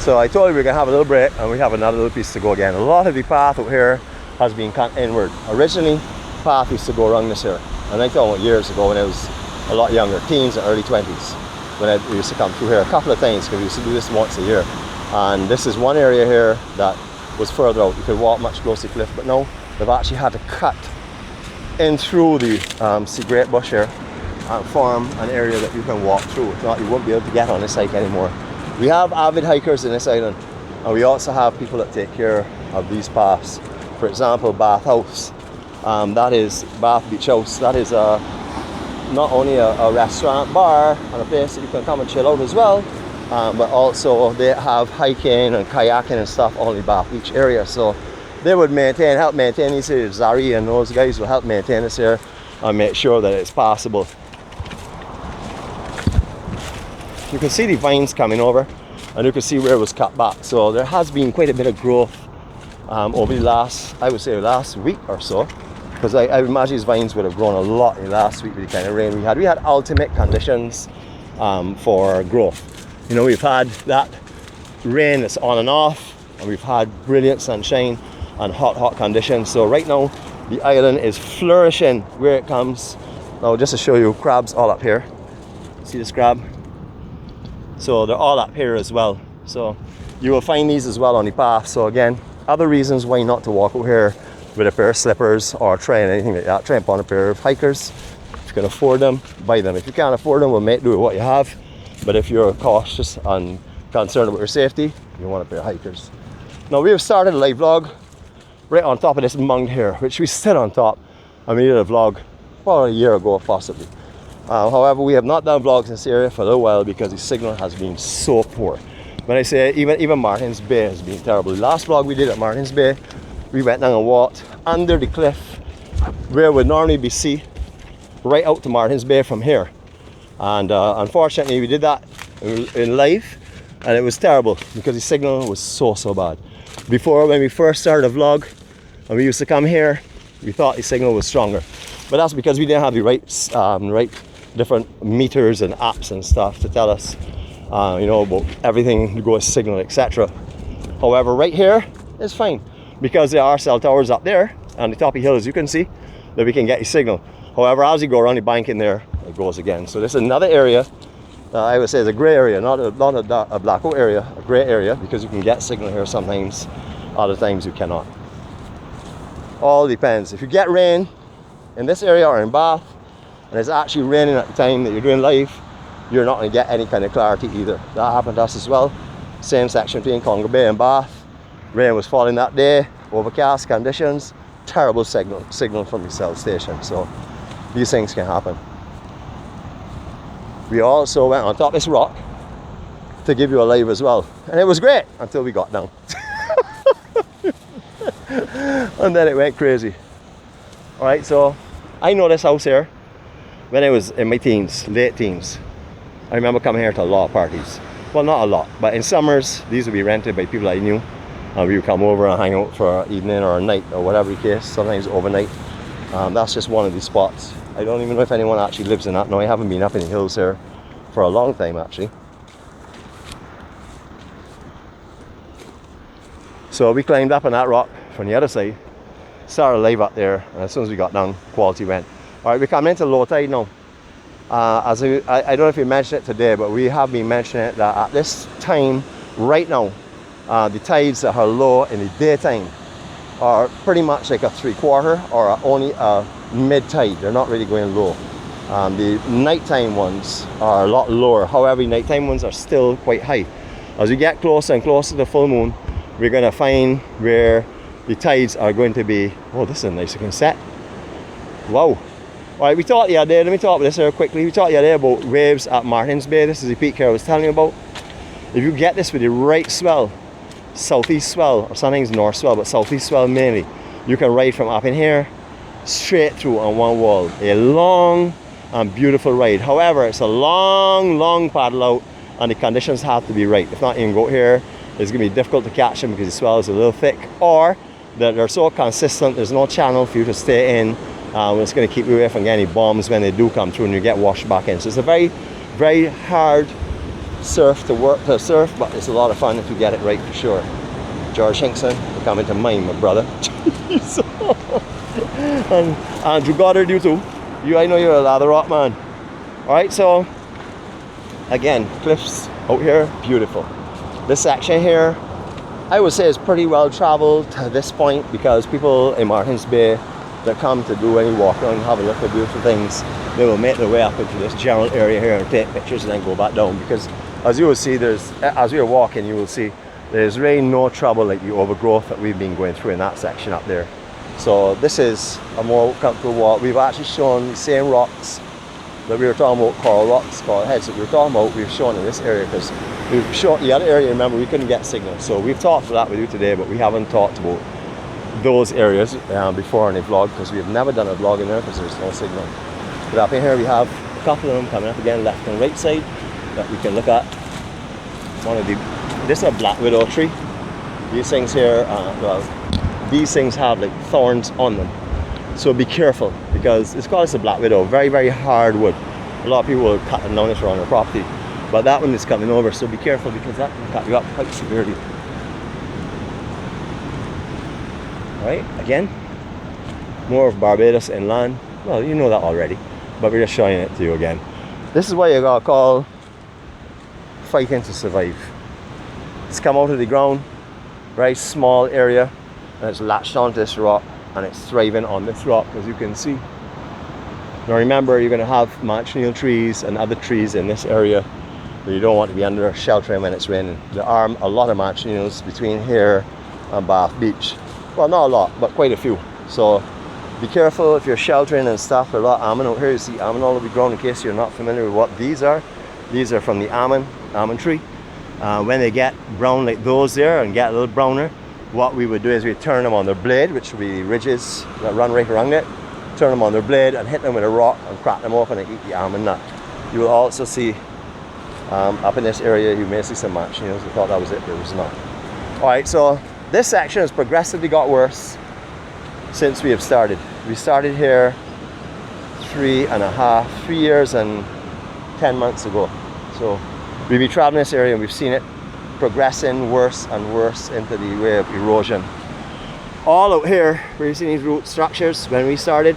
So I told you we're going to have a little break, and we have another little piece to go again. A lot of the path out here has been cut inward. Originally, path used to go around this here, and I thought years ago when I was a lot younger, teens and early 20s, when I used to come through here a couple of times, because we used to do this once a year. And this is one area here that was further out. You could walk much closer to the cliff, but no, they've actually had to cut in through the sea great bush here and form an area that you can walk through. If not, you won't be able to get on this hike anymore. We have avid hikers in this island, and we also have people that take care of these paths. For example, Bath House, that is Bath Beach House. That is not only a restaurant, bar, and a place that you can come and chill out as well, but also they have hiking and kayaking and stuff all in the Bath Beach area. So they would help maintain these here. Zari and those guys will help maintain this here and make sure that it's passable. you can see the vines coming over, and you can see where it was cut back. So there has been quite a bit of growth over the last, I would say, last week or so, because I imagine these vines would have grown a lot in last week with the kind of rain we had. We had ultimate conditions for growth. You know, we've had that rain that's on and off, and we've had brilliant sunshine and hot conditions. So right now the island is flourishing where it comes. Now just to show you, crabs all up here. See this crab? So they're all up here as well. So you will find these as well on the path. So again, other reasons why not to walk out here with a pair of slippers or try anything like that. Try and find a pair of hikers. If you can afford them, buy them. If you can't afford them, we'll make do with what you have. But if you're cautious and concerned about your safety, you want a pair of hikers. Now we have started a live vlog right on top of this mound here, which we sit on top, and we did a vlog probably a year ago possibly. However, we have not done vlogs in this area for a little while because the signal has been so poor. When I say even Martin's Bay has been terrible. The last vlog we did at Martin's Bay, we went down and walked under the cliff where would normally be sea, right out to Martin's Bay from here. And unfortunately we did that in live, and it was terrible because the signal was so bad. Before, when we first started a vlog and we used to come here, we thought the signal was stronger, but that's because we didn't have the right different meters and apps and stuff to tell us you know, about everything to go with signal, etc. However, right here is fine because there are cell towers up there on the top of the hill, as you can see, that we can get a signal. However, as you go around the bank in there, it goes again. So this is another area I would say is a grey area, not a blackout area, a grey area, because you can get signal here sometimes, other times you cannot. All depends. If you get rain in this area or in Bath, and it's actually raining at the time that you're doing live, you're not going to get any kind of clarity either. That happened to us as well. Same section between Congor Bay and Bath. Rain was falling that day, overcast conditions, terrible signal from the cell station. So these things can happen. We also went on top of this rock to give you a live as well, and it was great until we got down. And then it went crazy. All right, so I know this house here when I was in my teens, late teens. I remember coming here to a lot of parties. Well, not a lot, but in summers these would be rented by people I knew, and we would come over and hang out for an evening or a night or whatever the case, sometimes overnight. That's just one of these spots. I don't even know if anyone actually lives in that. No, I haven't been up in the hills here for a long time actually. So we climbed up on that rock from the other side, started live up there, and as soon as we got down, quality went. All right, we're coming into low tide now. I don't know if we mentioned it today, but we have been mentioning it that at this time, right now, the tides that are low in the daytime are pretty much like a 3/4 or only a mid tide. They're not really going low. The nighttime ones are a lot lower. However, the nighttime ones are still quite high. As we get closer and closer to the full moon, we're going to find where the tides are going to be. Oh, this is a nice looking set. Wow. All right, we talked the other day, let me talk about this here quickly. We talked the other day about waves at Martin's Bay. This is the peak here I was telling you about. If you get this with the right swell, southeast swell, or sometimes north swell, but southeast swell mainly, you can ride from up in here straight through on one wall. A long and beautiful ride. However, it's a long paddle out, and the conditions have to be right. If not, you can go here, it's going to be difficult to catch them because the swell is a little thick, or that they're so consistent there's no channel for you to stay in. It's going to keep you away from getting bombs when they do come through and you get washed back in. So it's a very hard surf to surf, but it's a lot of fun if you get it right for sure. George Hinkson, you're coming to mine, my brother. And Andrew Goddard, you too. I know you're a lather rock man. All right, so again, cliffs out here, beautiful. This section here, I would say is pretty well traveled to this point, because people in Martin's Bay that come to do any walk around and have a look at beautiful things, they will make their way up into this general area here and take pictures and then go back down. Because as you will see, as we are walking, you will see there's really no trouble like the overgrowth that we've been going through in that section up there. So this is a more comfortable walk. We've actually shown the same rocks that we were talking about, coral rocks, coral heads that we were talking about, we've shown in this area, because we've shown the other area, remember, we couldn't get signal. So we've talked about that with you today, but we haven't talked about those areas before in a vlog, because we have never done a vlog in there because there's no signal. But up in here we have a couple of them coming up again, left and right side. that we can look at. This is a black widow tree. These things here, well, these things have like thorns on them. So be careful, because it's called a black widow, very, very hard wood. A lot of people will cut them down this around their property, but that one is coming over, so be careful because that can cut you up quite severely. Right, again, more of Barbados inland. Well, you know that already, but we're just showing it to you again. This is what you gotta call fighting to survive. It's come out of the ground, very small area, and it's latched onto this rock, and it's thriving on this rock, as you can see. Now remember, you're gonna have manchineel trees and other trees in this area, but you don't want to be under sheltering when it's raining. There are a lot of manchineel between here and Bath Beach. Well, not a lot, but quite a few. So be careful if you're sheltering and stuff. There are a lot of almond out here. You see almond all over the ground. In case you're not familiar with what these are from the almond tree. When they get brown like those there and get a little browner, what we would do is we turn them on their blade, which would be ridges that run right around it. Turn them on their blade and hit them with a rock and crack them open and eat the almond nut. You will also see up in this area, you may see some manchineel. We thought that was it, but it was not. All right, so this section has progressively got worse since we have started. We started here 3 years and 10 months ago. So we've been traveling this area and we've seen it progressing worse and worse into the way of erosion. All out here, where you see these root structures, when we started,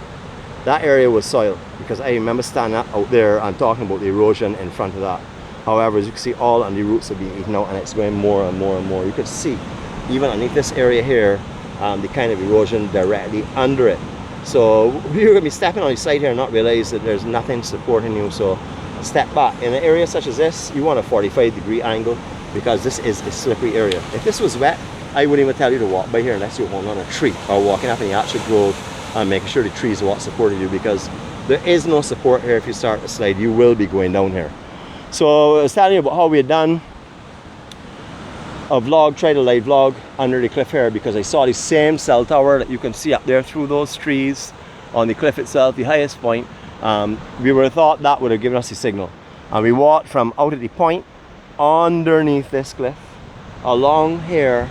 that area was soil, because I remember standing out there and talking about the erosion in front of that. However, as you can see, all of the roots are being eaten out, and it's going more and more and more. You could see, even underneath this area here, the kind of erosion directly under it. So you're going to be stepping on the side here and not realize that there's nothing supporting you. So step back. In an area such as this, you want a 45-degree angle, because this is a slippery area. If this was wet, I wouldn't even tell you to walk by here unless you're holding on a tree or walking up in the actual grove and making sure the trees are what supported you, because there is no support here. If you start to slide, you will be going down here. So I was telling you about how we had done a vlog, tried a live vlog under the cliff here, because I saw the same cell tower that you can see up there through those trees on the cliff itself, the highest point. We would have thought that would have given us a signal, and we walked from out at the point underneath this cliff along here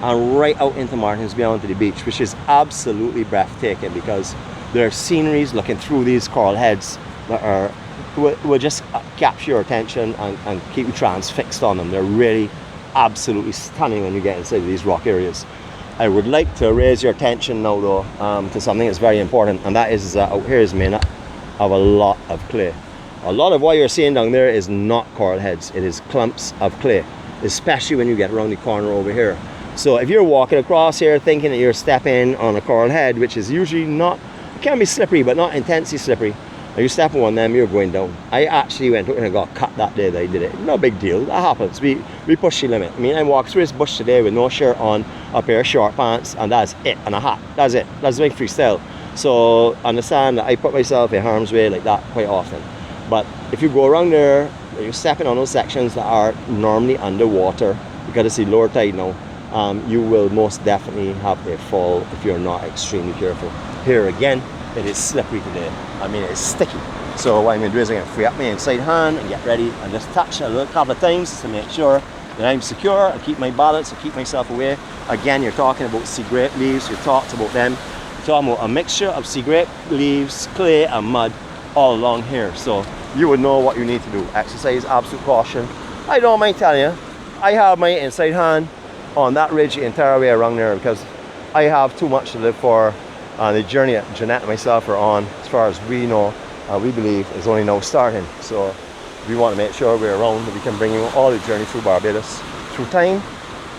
and right out into Martins Bay onto the beach, which is absolutely breathtaking, because there are sceneries looking through these coral heads that will just capture your attention and keep you transfixed on them. They're really absolutely stunning when you get inside these rock areas. I would like to raise your attention now though to something that's very important, and that is out here is made up of a lot of clay. A lot of what you're seeing down there is not coral heads, it is clumps of clay, especially when you get around the corner over here. So if you're walking across here thinking that you're stepping on a coral head, which is usually not, it can be slippery but not intensely slippery, and you step on one of them, you're going down. I actually went out and I got cut that day that I did it. No big deal, that happens. We push the limit. I mean, I walked through this bush today with no shirt on, a pair of short pants, and that's it, and a hat. That's it. That's my freestyle. So understand that I put myself in harm's way like that quite often. But if you go around there, you're stepping on those sections that are normally underwater, because it's the lower tide now, you will most definitely have a fall if you're not extremely careful. Here again, it is slippery today. I mean, it's sticky. So what I'm going to do is I'm going to free up my inside hand and get ready and just touch a couple of times to make sure that I'm secure. I keep my balance, I keep myself away. Again, you're talking about sea grape leaves. You talked about them. You're talking about a mixture of sea grape leaves, clay and mud all along here. So you would know what you need to do. Exercise absolute caution. I don't mind telling you, I have my inside hand on that ridge the entire way around there, because I have too much to live for. The journey that Jeannette and myself are on, as far as we know, we believe, is only now starting. So we want to make sure we're around, that we can bring you all the journey through Barbados through time,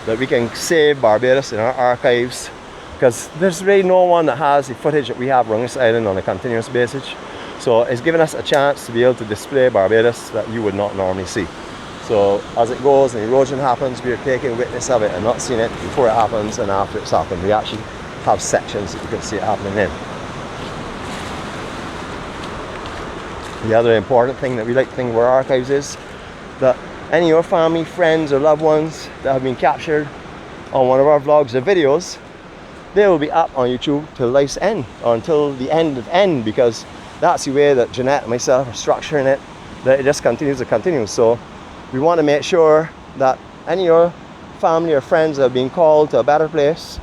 that we can save Barbados in our archives, because there's really no one that has the footage that we have around this island on a continuous basis. So it's given us a chance to be able to display Barbados that you would not normally see. So as it goes and erosion happens, we are taking witness of it and not seeing it before it happens and after it's happened. We actually have sections that you can see it happening in. The other important thing that we like to think of our archives is that any of your family, friends or loved ones that have been captured on one of our vlogs or videos, they will be up on YouTube till life's end, or until the end of end, because that's the way that Jeannette and myself are structuring it. that it just continues to continue. So we want to make sure that any of your family or friends that are being called to a better place,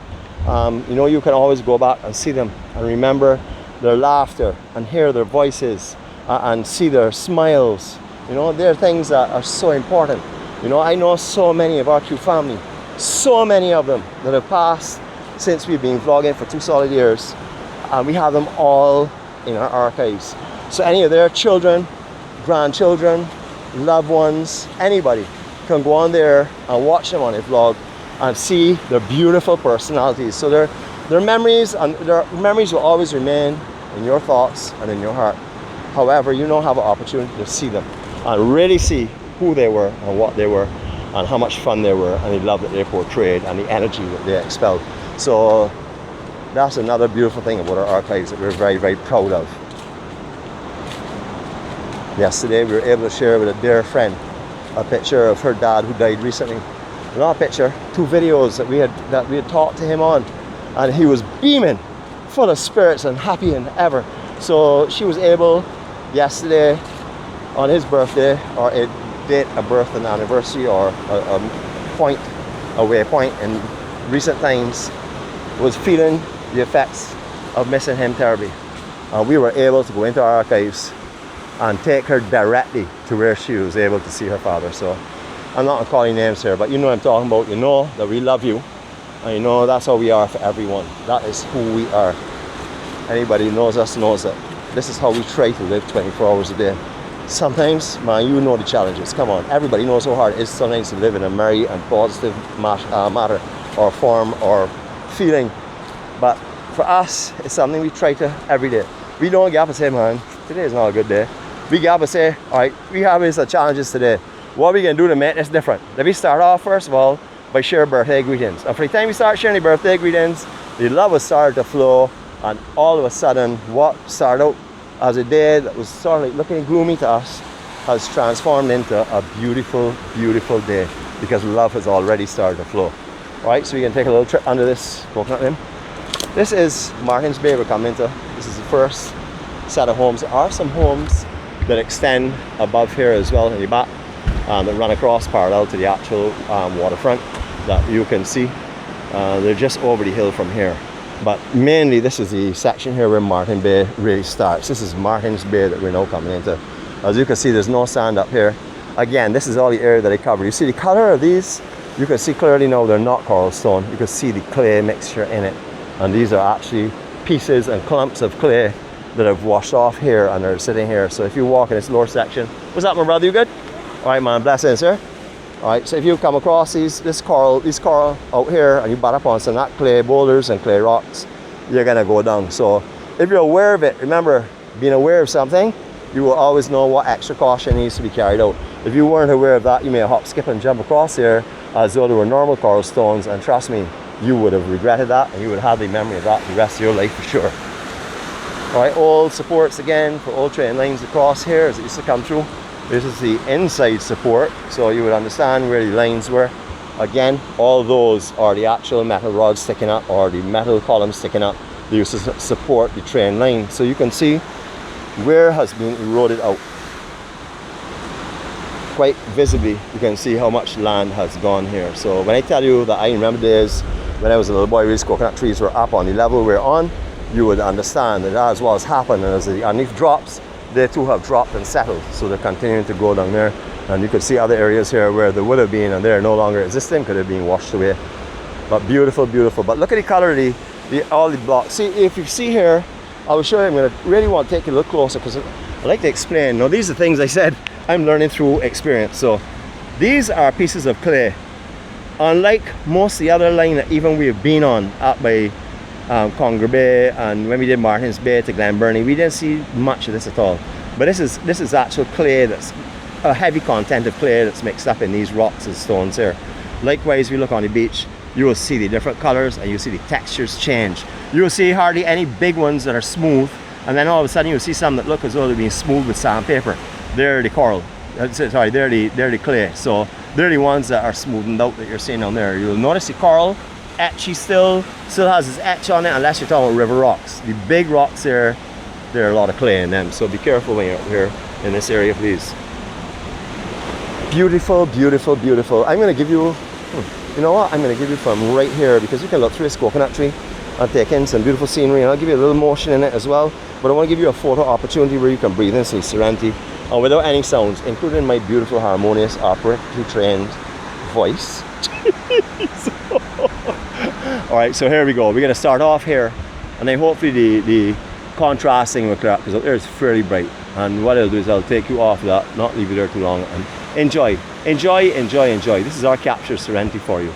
you know, you can always go back and see them and remember their laughter and hear their voices and see their smiles. You know, they're things that are so important. You know, I know so many of our Q family, so many of them that have passed since we've been vlogging for 2 solid years, and we have them all in our archives. So any of their children, grandchildren, loved ones, anybody can go on there and watch them on a vlog and see their beautiful personalities. So their memories will always remain in your thoughts and in your heart. However, you now have an opportunity to see them and really see who they were and what they were and how much fun they were and the love that they portrayed and the energy that they expelled. So that's another beautiful thing about our archives that we're very, very proud of. Yesterday we were able to share with a dear friend a picture of her dad who died recently. Not a picture, 2 videos that we had talked to him on, and he was beaming, full of spirits and happy and ever. So she was able yesterday on his birthday, or a date, a birth and anniversary, or a waypoint in recent times, was feeling the effects of missing him terribly. And we were able to go into our archives and take her directly to where she was able to see her father. So I'm not calling names here, but you know what I'm talking about. You know that we love you, and you know that's how we are for everyone. That is who we are. Anybody who knows us knows that this is how we try to live 24 hours a day. Sometimes, man, you know the challenges. Come on, everybody knows how hard it is sometimes to live in a merry and positive matter or form or feeling. But for us, it's something we try to every day. We don't get up and say, man, today is not a good day. We get up and say, all right, we have these challenges today. What are we going to do to make this different? Let me start off, first of all, by sharing birthday greetings. And for the time we start sharing the birthday greetings, the love has started to flow, and all of a sudden, what started out as a day that was sort of like looking gloomy to us has transformed into a beautiful, beautiful day, because love has already started to flow. All right, so we can take a little trip under this coconut limb. This is Martin's Bay we're coming into. This is the first set of homes. There are some homes that extend above here as well in the back, that run across parallel to the actual waterfront that you can see. They're just over the hill from here. But mainly this is the section here where Martin Bay really starts. This is Martin's Bay that we're now coming into. As you can see, there's no sand up here. Again, this is all the area that I covered. You see the color of these? You can see clearly now they're not coral stone. You can see the clay mixture in it. And these are actually pieces and clumps of clay that have washed off here and are sitting here. So if you walk in this lower section, what's up, my brother? You good? All right, man. Blessings, sir. All right. So if you come across these coral out here, and you butt up on some that clay boulders and clay rocks, you're gonna go down. So if you're aware of it, remember, being aware of something, you will always know what extra caution needs to be carried out. If you weren't aware of that, you may hop, skip, and jump across here as though there were normal coral stones, and trust me, you would have regretted that, and you would have the memory of that the rest of your life for sure. All right, old supports again for old train lines across here as it used to come through. This is the inside support, so you would understand where the lines were. Again, all those are the actual metal rods sticking up, or the metal columns sticking up. They used to support the train line. So you can see where has been eroded out. Quite visibly, you can see how much land has gone here. So when I tell you that I remember days when I was a little boy, these coconut trees were up on the level we're on, you would understand that as well as happened, and as the underneath drops, they too have dropped and settled. So they're continuing to go down there. And you can see other areas here where there would have been and they're no longer existing, could have been washed away. But beautiful, beautiful. But look at the color of all the blocks. See, if you see here, I will show you. I'm going to really want to take you a little closer because I like to explain. Now, these are things I said I'm learning through experience. So these are pieces of clay. Unlike most of the other line that even we have been on up by Congor Bay, and when we did Martin's Bay to Glen Burnie, we didn't see much of this at all. But this is actual clay, that's a heavy content of clay that's mixed up in these rocks and stones here. Likewise, if you look on the beach, you will see the different colors and you see the textures change. You will see hardly any big ones that are smooth, and then all of a sudden you'll see some that look as though they're being smoothed with sandpaper. They're the coral. Sorry, they're the clay. So they're the ones that are smoothened out that you're seeing down there. You'll notice the coral etchy still has this etch on it, unless you're talking about river rocks. The big rocks there are a lot of clay in them. So be careful when you're out here in this area, please. Beautiful, beautiful, beautiful. I'm going to give you, you know what? I'm going to give you from right here because you can look through this coconut tree and take in some beautiful scenery, and I'll give you a little motion in it as well. But I want to give you a photo opportunity where you can breathe in some serenity and without any sounds, including my beautiful, harmonious, operatically trained voice. All right, so here we go. We're going to start off here, and then hopefully the contrasting will clear up because up there is fairly bright. And what I'll do is I'll take you off that, not leave you there too long, and enjoy, enjoy, enjoy, enjoy. This is our capture serenity for you.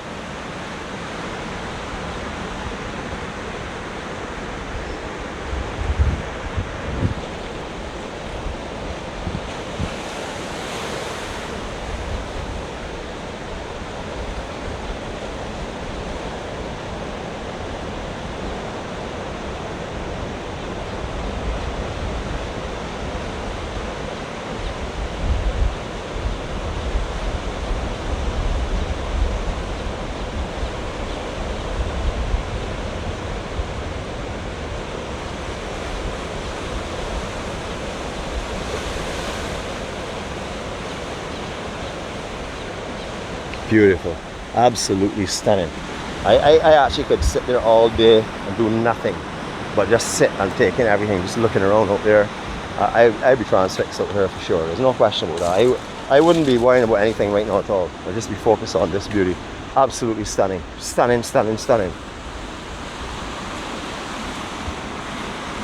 Beautiful, absolutely stunning. I actually could sit there all day and do nothing but just sit and take in everything, just looking around out there. I'd be transfixed out there for sure. There's no question about that. I wouldn't be worrying about anything right now at all. I'd just be focused on this beauty. Absolutely stunning, stunning, stunning, stunning.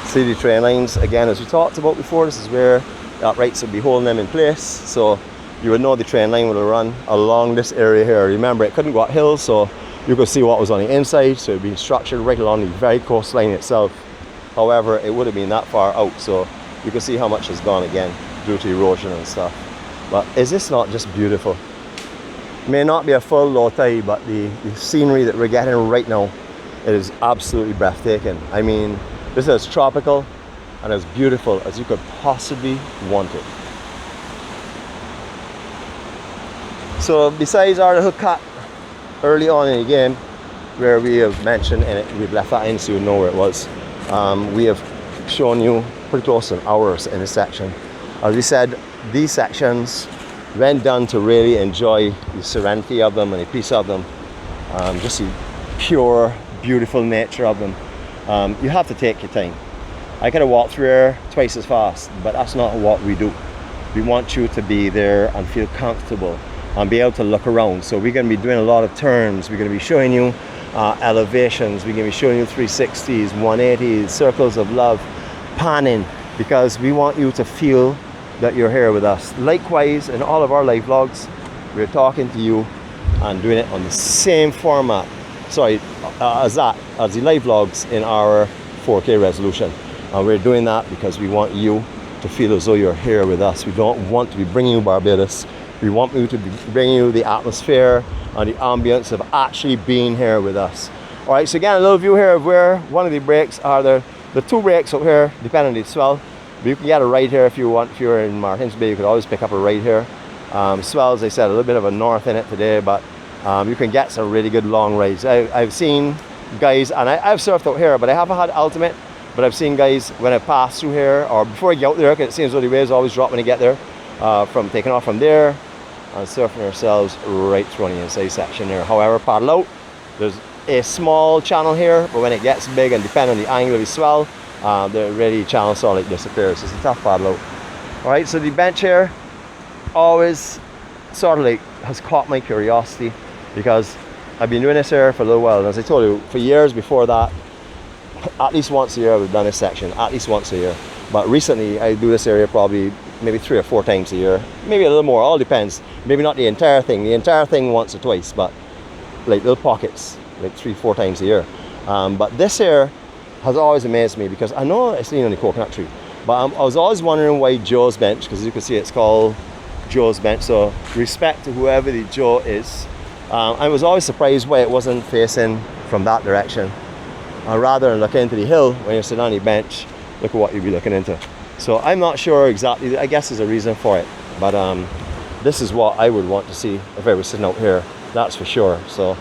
See the train lines again, as we talked about before. This is where the uprights would be holding them in place, so you would know the train line would run along this area here. Remember, it couldn't go up hills, so you could see what was on the inside, so it would be structured right along the very coastline itself. However, it would have been that far out, so you can see how much has gone again due to erosion and stuff. But is this not just beautiful? It may not be a full low tide, but the scenery that we're getting right now, it is absolutely breathtaking. I mean, this is as tropical and as beautiful as you could possibly want it. So besides our little cut early on in the game, where we have mentioned, and we've left that in so you know where it was, we have shown you pretty close to an hour in this section. As we said, these sections, when done to really enjoy the serenity of them and the peace of them, just the pure, beautiful nature of them, you have to take your time. I could have walked through here twice as fast, but that's not what we do. We want you to be there and feel comfortable and be able to look around. So we're going to be doing a lot of turns. We're going to be showing you elevations. We're going to be showing you 360s, 180s, circles of love, panning, because we want you to feel that you're here with us. Likewise, in all of our live vlogs, we're talking to you and doing it on the same format, as the live vlogs in our 4K resolution. And we're doing that because we want you to feel as though you're here with us. We don't want to be bringing you Barbados. We want you to be bringing you the atmosphere and the ambience of actually being here with us. All right, so again, a little view here of where one of the breaks are. The two breaks out here, depending on the swell. But you can get a right here if you want. If you're in Martins Bay, you could always pick up a right here. Swell, as I said, a little bit of a north in it today, but you can get some really good long rides. I've seen guys, and I've surfed out here, but I haven't had ultimate. But I've seen guys when I pass through here, or before I get out there, because it seems though the waves always drop when you get there, from taking off from there and surfing ourselves right through on the inside section here. However, paddle out. There's a small channel here, but when it gets big and depending on the angle of the swell, the really channel solid disappears. It's a tough paddle out. All right, so the bench here always sort of like has caught my curiosity because I've been doing this here for a little while, and as I told you, for years before that, at least once a year we've done this section, at least once a year. But recently I do this area probably maybe 3 or 4 times a year, maybe a little more, all depends. Maybe not the entire thing once or twice, but like little pockets, like 3 or 4 times a year. But this here has always amazed me because I know it's leaning on the coconut tree, but I was always wondering why Joe's bench, because as you can see it's called Joe's bench, so respect to whoever the Joe is. I was always surprised why it wasn't facing from that direction. Rather than looking into the hill when you're sitting on the bench, look at what you'd be looking into. So I'm not sure exactly, I guess there's a reason for it, but this is what I would want to see if I was sitting out here, that's for sure. So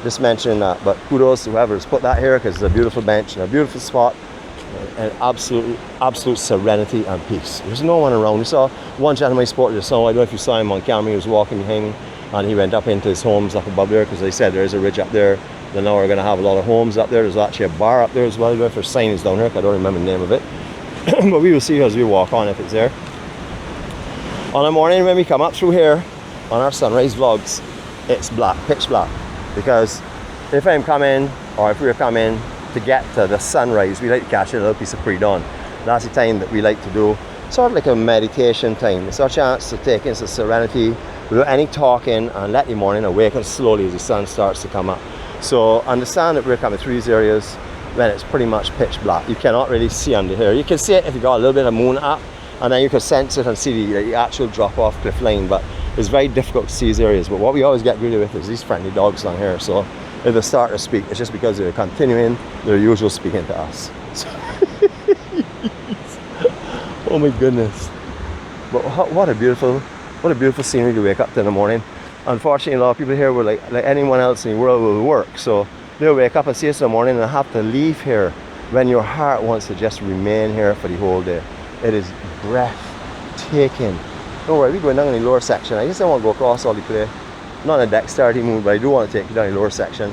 just mentioning that, but kudos to whoever's put that here because it's a beautiful bench and a beautiful spot and absolute serenity and peace. There's no one around. We saw one gentleman spotted the snow. I don't know if you saw him on camera. He was walking behind me, and he went up into his homes up above there, because they said there is a ridge up there. Then now we're going to have a lot of homes up there. There's actually a bar up there as well. I don't know if there's signs down here, I don't remember the name of it. But we will see as we walk on if it's there. On a morning when we come up through here on our sunrise vlogs, it's black, pitch black, because if I'm coming, or if we're coming to get to the sunrise, we like to catch a little piece of pre-dawn. That's the time that we like to do sort of like a meditation time. It's our chance to take in some serenity without any talking, and let the morning awaken slowly as the sun starts to come up. So understand that we're coming through these areas when it's pretty much pitch black. You cannot really see under here. You can see it if you got a little bit of moon up, and then you can sense it and see the actual drop off cliff line, but it's very difficult to see these areas. But what we always get greeted with is these friendly dogs down here. So if they start to speak, it's just because they're continuing their usual speaking to us. So oh my goodness. But what a beautiful scenery to wake up to in the morning. Unfortunately, a lot of people here were like anyone else in the world will work. So they'll wake up and see us in the morning and have to leave here when your heart wants to just remain here for the whole day. It is breathtaking. Don't worry, we're going down in the lower section. I just don't want to go across all the clay. Not in a dexterity mood, but I do want to take you down the lower section.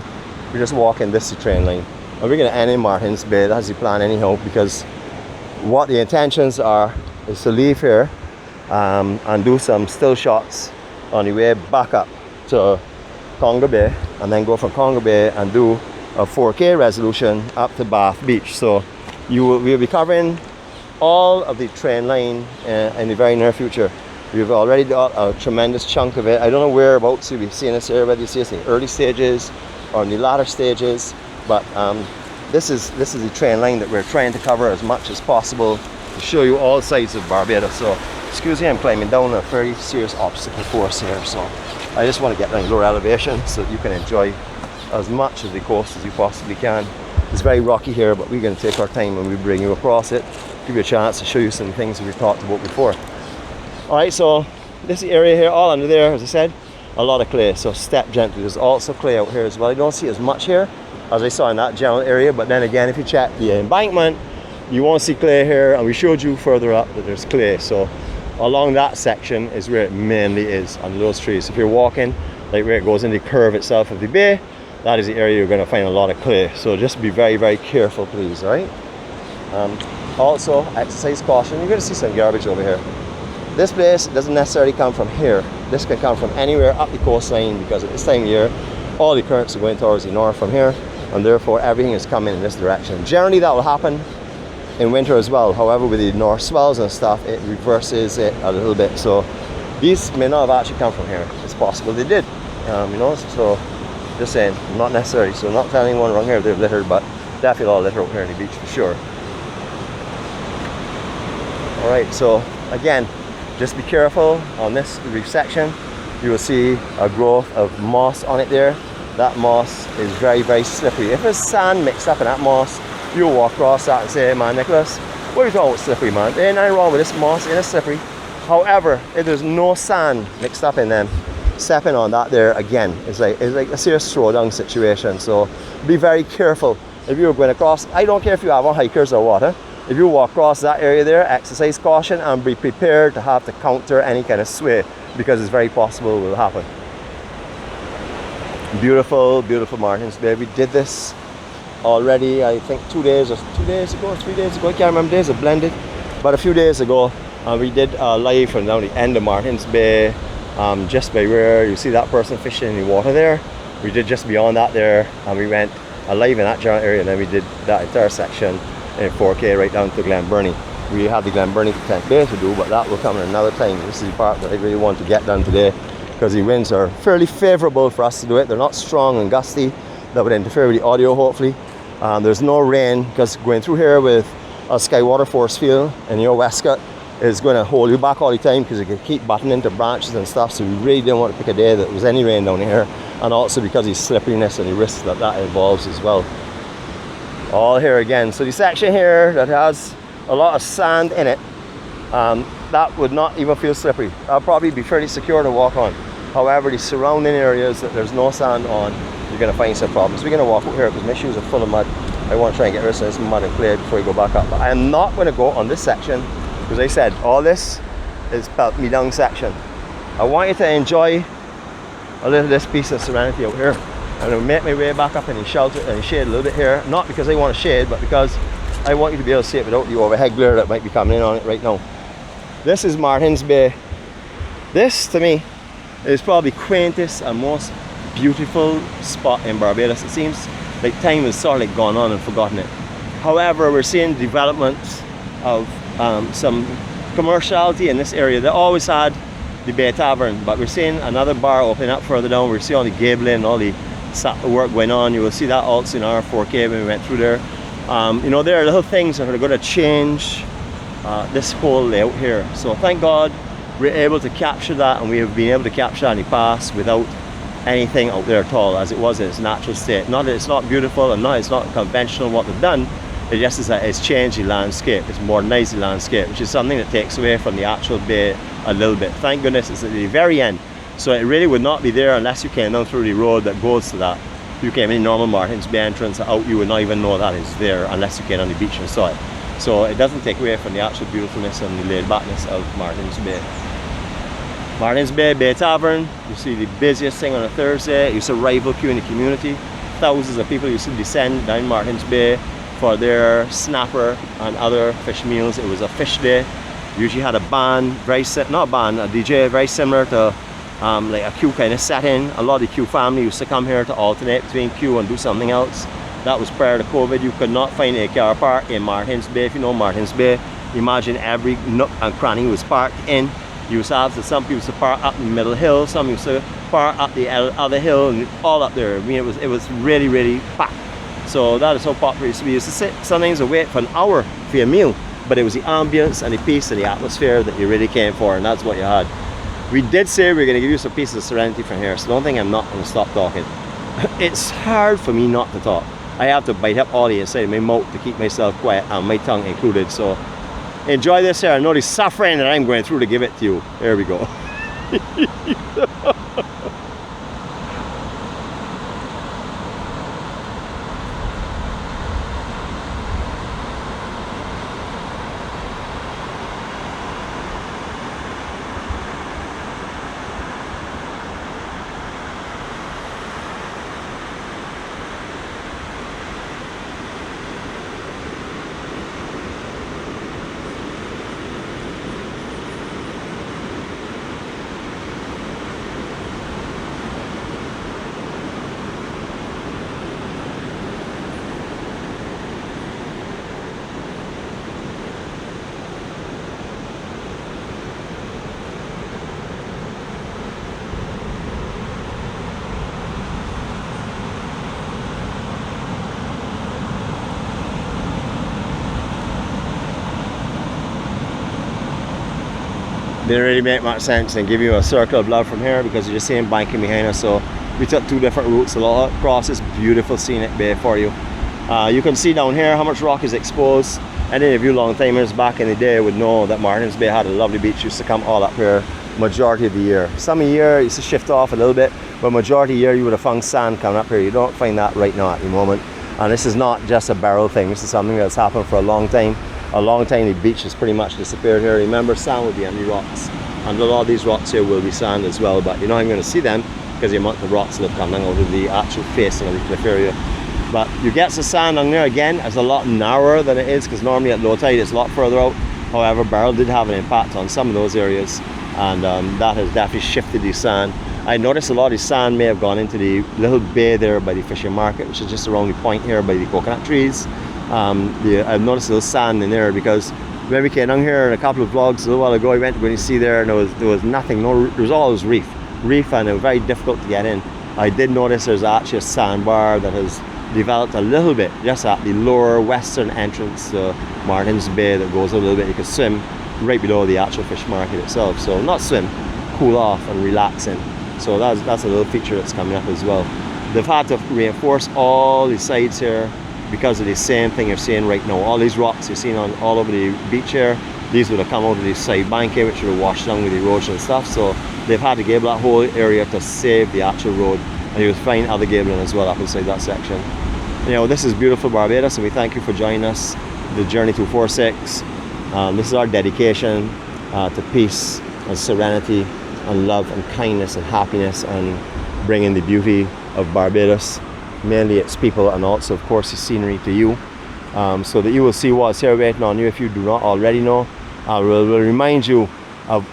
We're just walking this train line. And we're going to end in Martin's Bay. That's the plan anyhow, because what the intentions are is to leave here and do some still shots on the way back up to Congor Bay, and then go from Congor Bay and do a 4K resolution up to Bath Beach. So we'll be covering all of the train line in the very near future. We've already got a tremendous chunk of it. I don't know whereabouts you'll be seeing us here, whether you see us in the early stages or in the latter stages, but this is the train line that we're trying to cover as much as possible to show you all sides of Barbados. So excuse me, I'm climbing down a very serious obstacle course here, so I just want to get down lower elevation so that you can enjoy as much of the coast as you possibly can. It's very rocky here, but we're going to take our time when we bring you across it, give you a chance to show you some things that we've talked about before. Alright, so this area here, all under there, as I said, a lot of clay, so step gently. There's also clay out here as well. I don't see as much here as I saw in that general area, but then again, if you check the embankment, you won't see clay here, and we showed you further up that there's clay. So along that section is where it mainly is, under those trees. If you're walking, like where it goes in the curve itself of the bay, that is the area you're going to find a lot of clay. So just be very, very careful, please, alright? Also, exercise caution. You're going to see some garbage over here. This place doesn't necessarily come from here. This can come from anywhere up the coastline, because at this time of year, all the currents are going towards the north from here, and therefore everything is coming in this direction. Generally that will happen in winter as well. However, with the north swells and stuff, it reverses it a little bit. So these may not have actually come from here. It's possible they did, you know, so just saying, not necessarily. So not telling anyone wrong here they've littered, but definitely a lot of litter out here on the beach for sure. Alright, so again, just be careful on this reef section. You will see a growth of moss on it there. That moss is very, very slippery. If there's sand mixed up in that moss, you'll walk across that and say, man, Nicholas, what are you talking about slippery, man? There ain't nothing wrong with this moss, it is slippery. However, if there's no sand mixed up in them, stepping on that there again is like a serious throwdown situation. So be very careful if you're going across. I don't care if you have on hikers or what, if you walk across that area there, exercise caution and be prepared to have to counter any kind of sway, because it's very possible it will happen. Beautiful, beautiful Martins Bay. We did this already, I think 2 days or 3 days ago, I can't remember days, are blended, but a few days ago we did live from down the end of Martins Bay, just by where you see that person fishing in the water there. We did just beyond that there, and we went live in that general area, and then we did that entire section in 4K right down to Glen Burnie. We have the Glen Burnie to 10th Bay to do, but that will come in another time. This is the part that I really want to get done today, because the winds are fairly favorable for us to do it. They're not strong and gusty that would interfere with the audio, hopefully. There's no rain, because going through here with a Skywater force field and your Westcott is going to hold you back all the time, because it can keep butting into branches and stuff. So we really didn't want to pick a day that there was any rain down here, and also because of the slipperiness and the risks that that involves as well. All here again. So the section here that has a lot of sand in it, that would not even feel slippery. That'll probably be fairly secure to walk on. However, the surrounding areas that there's no sand on, you're going to find some problems. We're going to walk out here because my shoes are full of mud. I want to try and get rid of some mud and clay before we go back up. But I am not going to go on this section, because I said all this is pelt me down section. I want you to enjoy a little of this piece of serenity out here. I'm going to make my way back up in the shelter and shade a little bit here, not because I want to shade, but because I want you to be able to see it without the overhead glare that might be coming in on it right now. This is Martin's Bay. This, to me, is probably quaintest and most beautiful spot in Barbados. It seems like time has sort of like gone on and forgotten it. However, we're seeing developments of some commerciality in this area. They always had the Bay Tavern, but we're seeing another bar open up further down. We're seeing all the gabling and all the work going on. You will see that also in our 4K when we went through there. You know, there are little things that are going to change this whole layout here. So thank God we're able to capture that, and we have been able to capture that in the past without anything out there at all, as it was in its natural state. Not that it's not beautiful and it's not conventional what they've done, it just is that it's changed the landscape, it's modernized the landscape, which is something that takes away from the actual bay a little bit. Thank goodness it's at the very end, so it really would not be there unless you came down through the road that goes to that. If you came in normal Martin's Bay entrance out, you would not even know that it's there unless you came on the beach and saw it. So it doesn't take away from the actual beautifulness and the laid backness of Martin's Bay. Martin's Bay, Bay Tavern, you see the busiest thing on a Thursday. It's a rival queue in the community. Thousands of people used to descend down Martin's Bay for their snapper and other fish meals. It was a fish day. Usually had a band, not a band, a DJ, very similar to like a queue kind of setting. A lot of the queue family used to come here to alternate between queue and do something else. That was prior to COVID. You could not find a car park in Martin's Bay. If you know Martin's Bay, imagine every nook and cranny was parked in. You used to have some people used to park up the middle hill, some used to park up the other hill, and all up there. I mean, it was really, really packed. So that is how popular it used to be. You used to sit sometimes and wait for an hour for your meal, but it was the ambience and the peace and the atmosphere that you really came for, and that's what you had. We did say we were going to give you some pieces of serenity from here, so don't think I'm not going to stop talking. It's hard for me not to talk. I have to bite up all the inside of my mouth to keep myself quiet, and my tongue included. So enjoy this here. I know the suffering that I'm going through to give it to you. There we go. Didn't really make much sense and give you a circle of blood from here because you're just seeing banking behind us. So we took two different routes across this beautiful scenic bay for you. You can see down here how much rock is exposed. Any of you long timers back in the day would know that Martin's Bay had a lovely beach. Used to come all up here majority of the year. Some of the year used to shift off a little bit, but majority of the year you would have found sand coming up here. You don't find that right now at the moment. And this is not just a barrel thing. This is something that's happened for a long time. A long time the beach has pretty much disappeared here. Remember, sand will be on the rocks, and a lot of these rocks here will be sand as well, but you're not even going to see them because the amount of rocks that have come down out of the actual facing of the cliff area. But you get some sand down there. Again, it's a lot narrower than it is because normally at low tide it's a lot further out. However, barrel did have an impact on some of those areas, and that has definitely shifted the sand. I noticed a lot of the sand may have gone into the little bay there by the fishing market, which is just around the point here by the coconut trees. I've noticed a little sand in there because when we came down here in a couple of vlogs a little while ago, I went to go and see there, and there was nothing. There was always reef, and it was very difficult to get in. I did notice there's actually a sandbar that has developed a little bit just at the lower western entrance to Martin's Bay that goes a little bit. You can swim right below the actual fish market itself. So not swim, cool off and relaxing. So that's a little feature that's coming up as well. They've had to reinforce all the sides here because of the same thing you're seeing right now. All these rocks you're seeing all over the beach here, these would have come out of the side bank here, which would have washed down with erosion and stuff. So they've had to gable that whole area to save the actual road. And you'll find other gabling as well up inside that section. You know, this is beautiful Barbados, and we thank you for joining us, the Journey 246. This is our dedication to peace and serenity and love and kindness and happiness, and bringing the beauty of Barbados, mainly its people, and also of course the scenery to you, so that you will see what's here waiting on you if you do not already know. I will remind you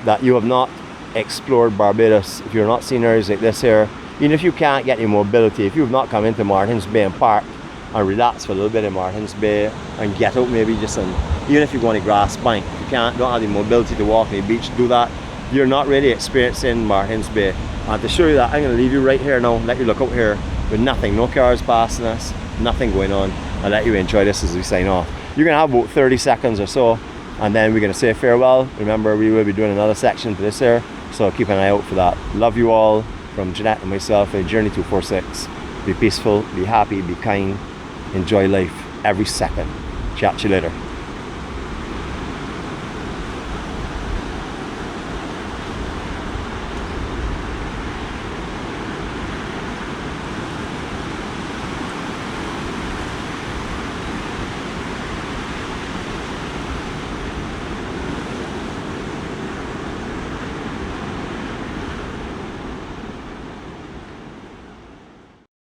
that you have not explored Barbados if you're not seeing areas like this here. Even if you can't get your mobility, if you've not come into Martins Bay and parked and relax for a little bit in Martins Bay and get out maybe just on, even if you go on a grass bank, if you don't have the mobility to walk on the beach, do that. You're not really experiencing Martins Bay. And to show you that, I'm going to leave you right here now, let you look out here with nothing, no cars passing us, nothing going on. I'll let you enjoy this as we sign off. You're going to have about 30 seconds or so, and then we're going to say farewell. Remember, we will be doing another section to this here, so keep an eye out for that. Love you all from Jeannette and myself at Journey 246. Be peaceful, be happy, be kind, enjoy life every second. Chat to you later.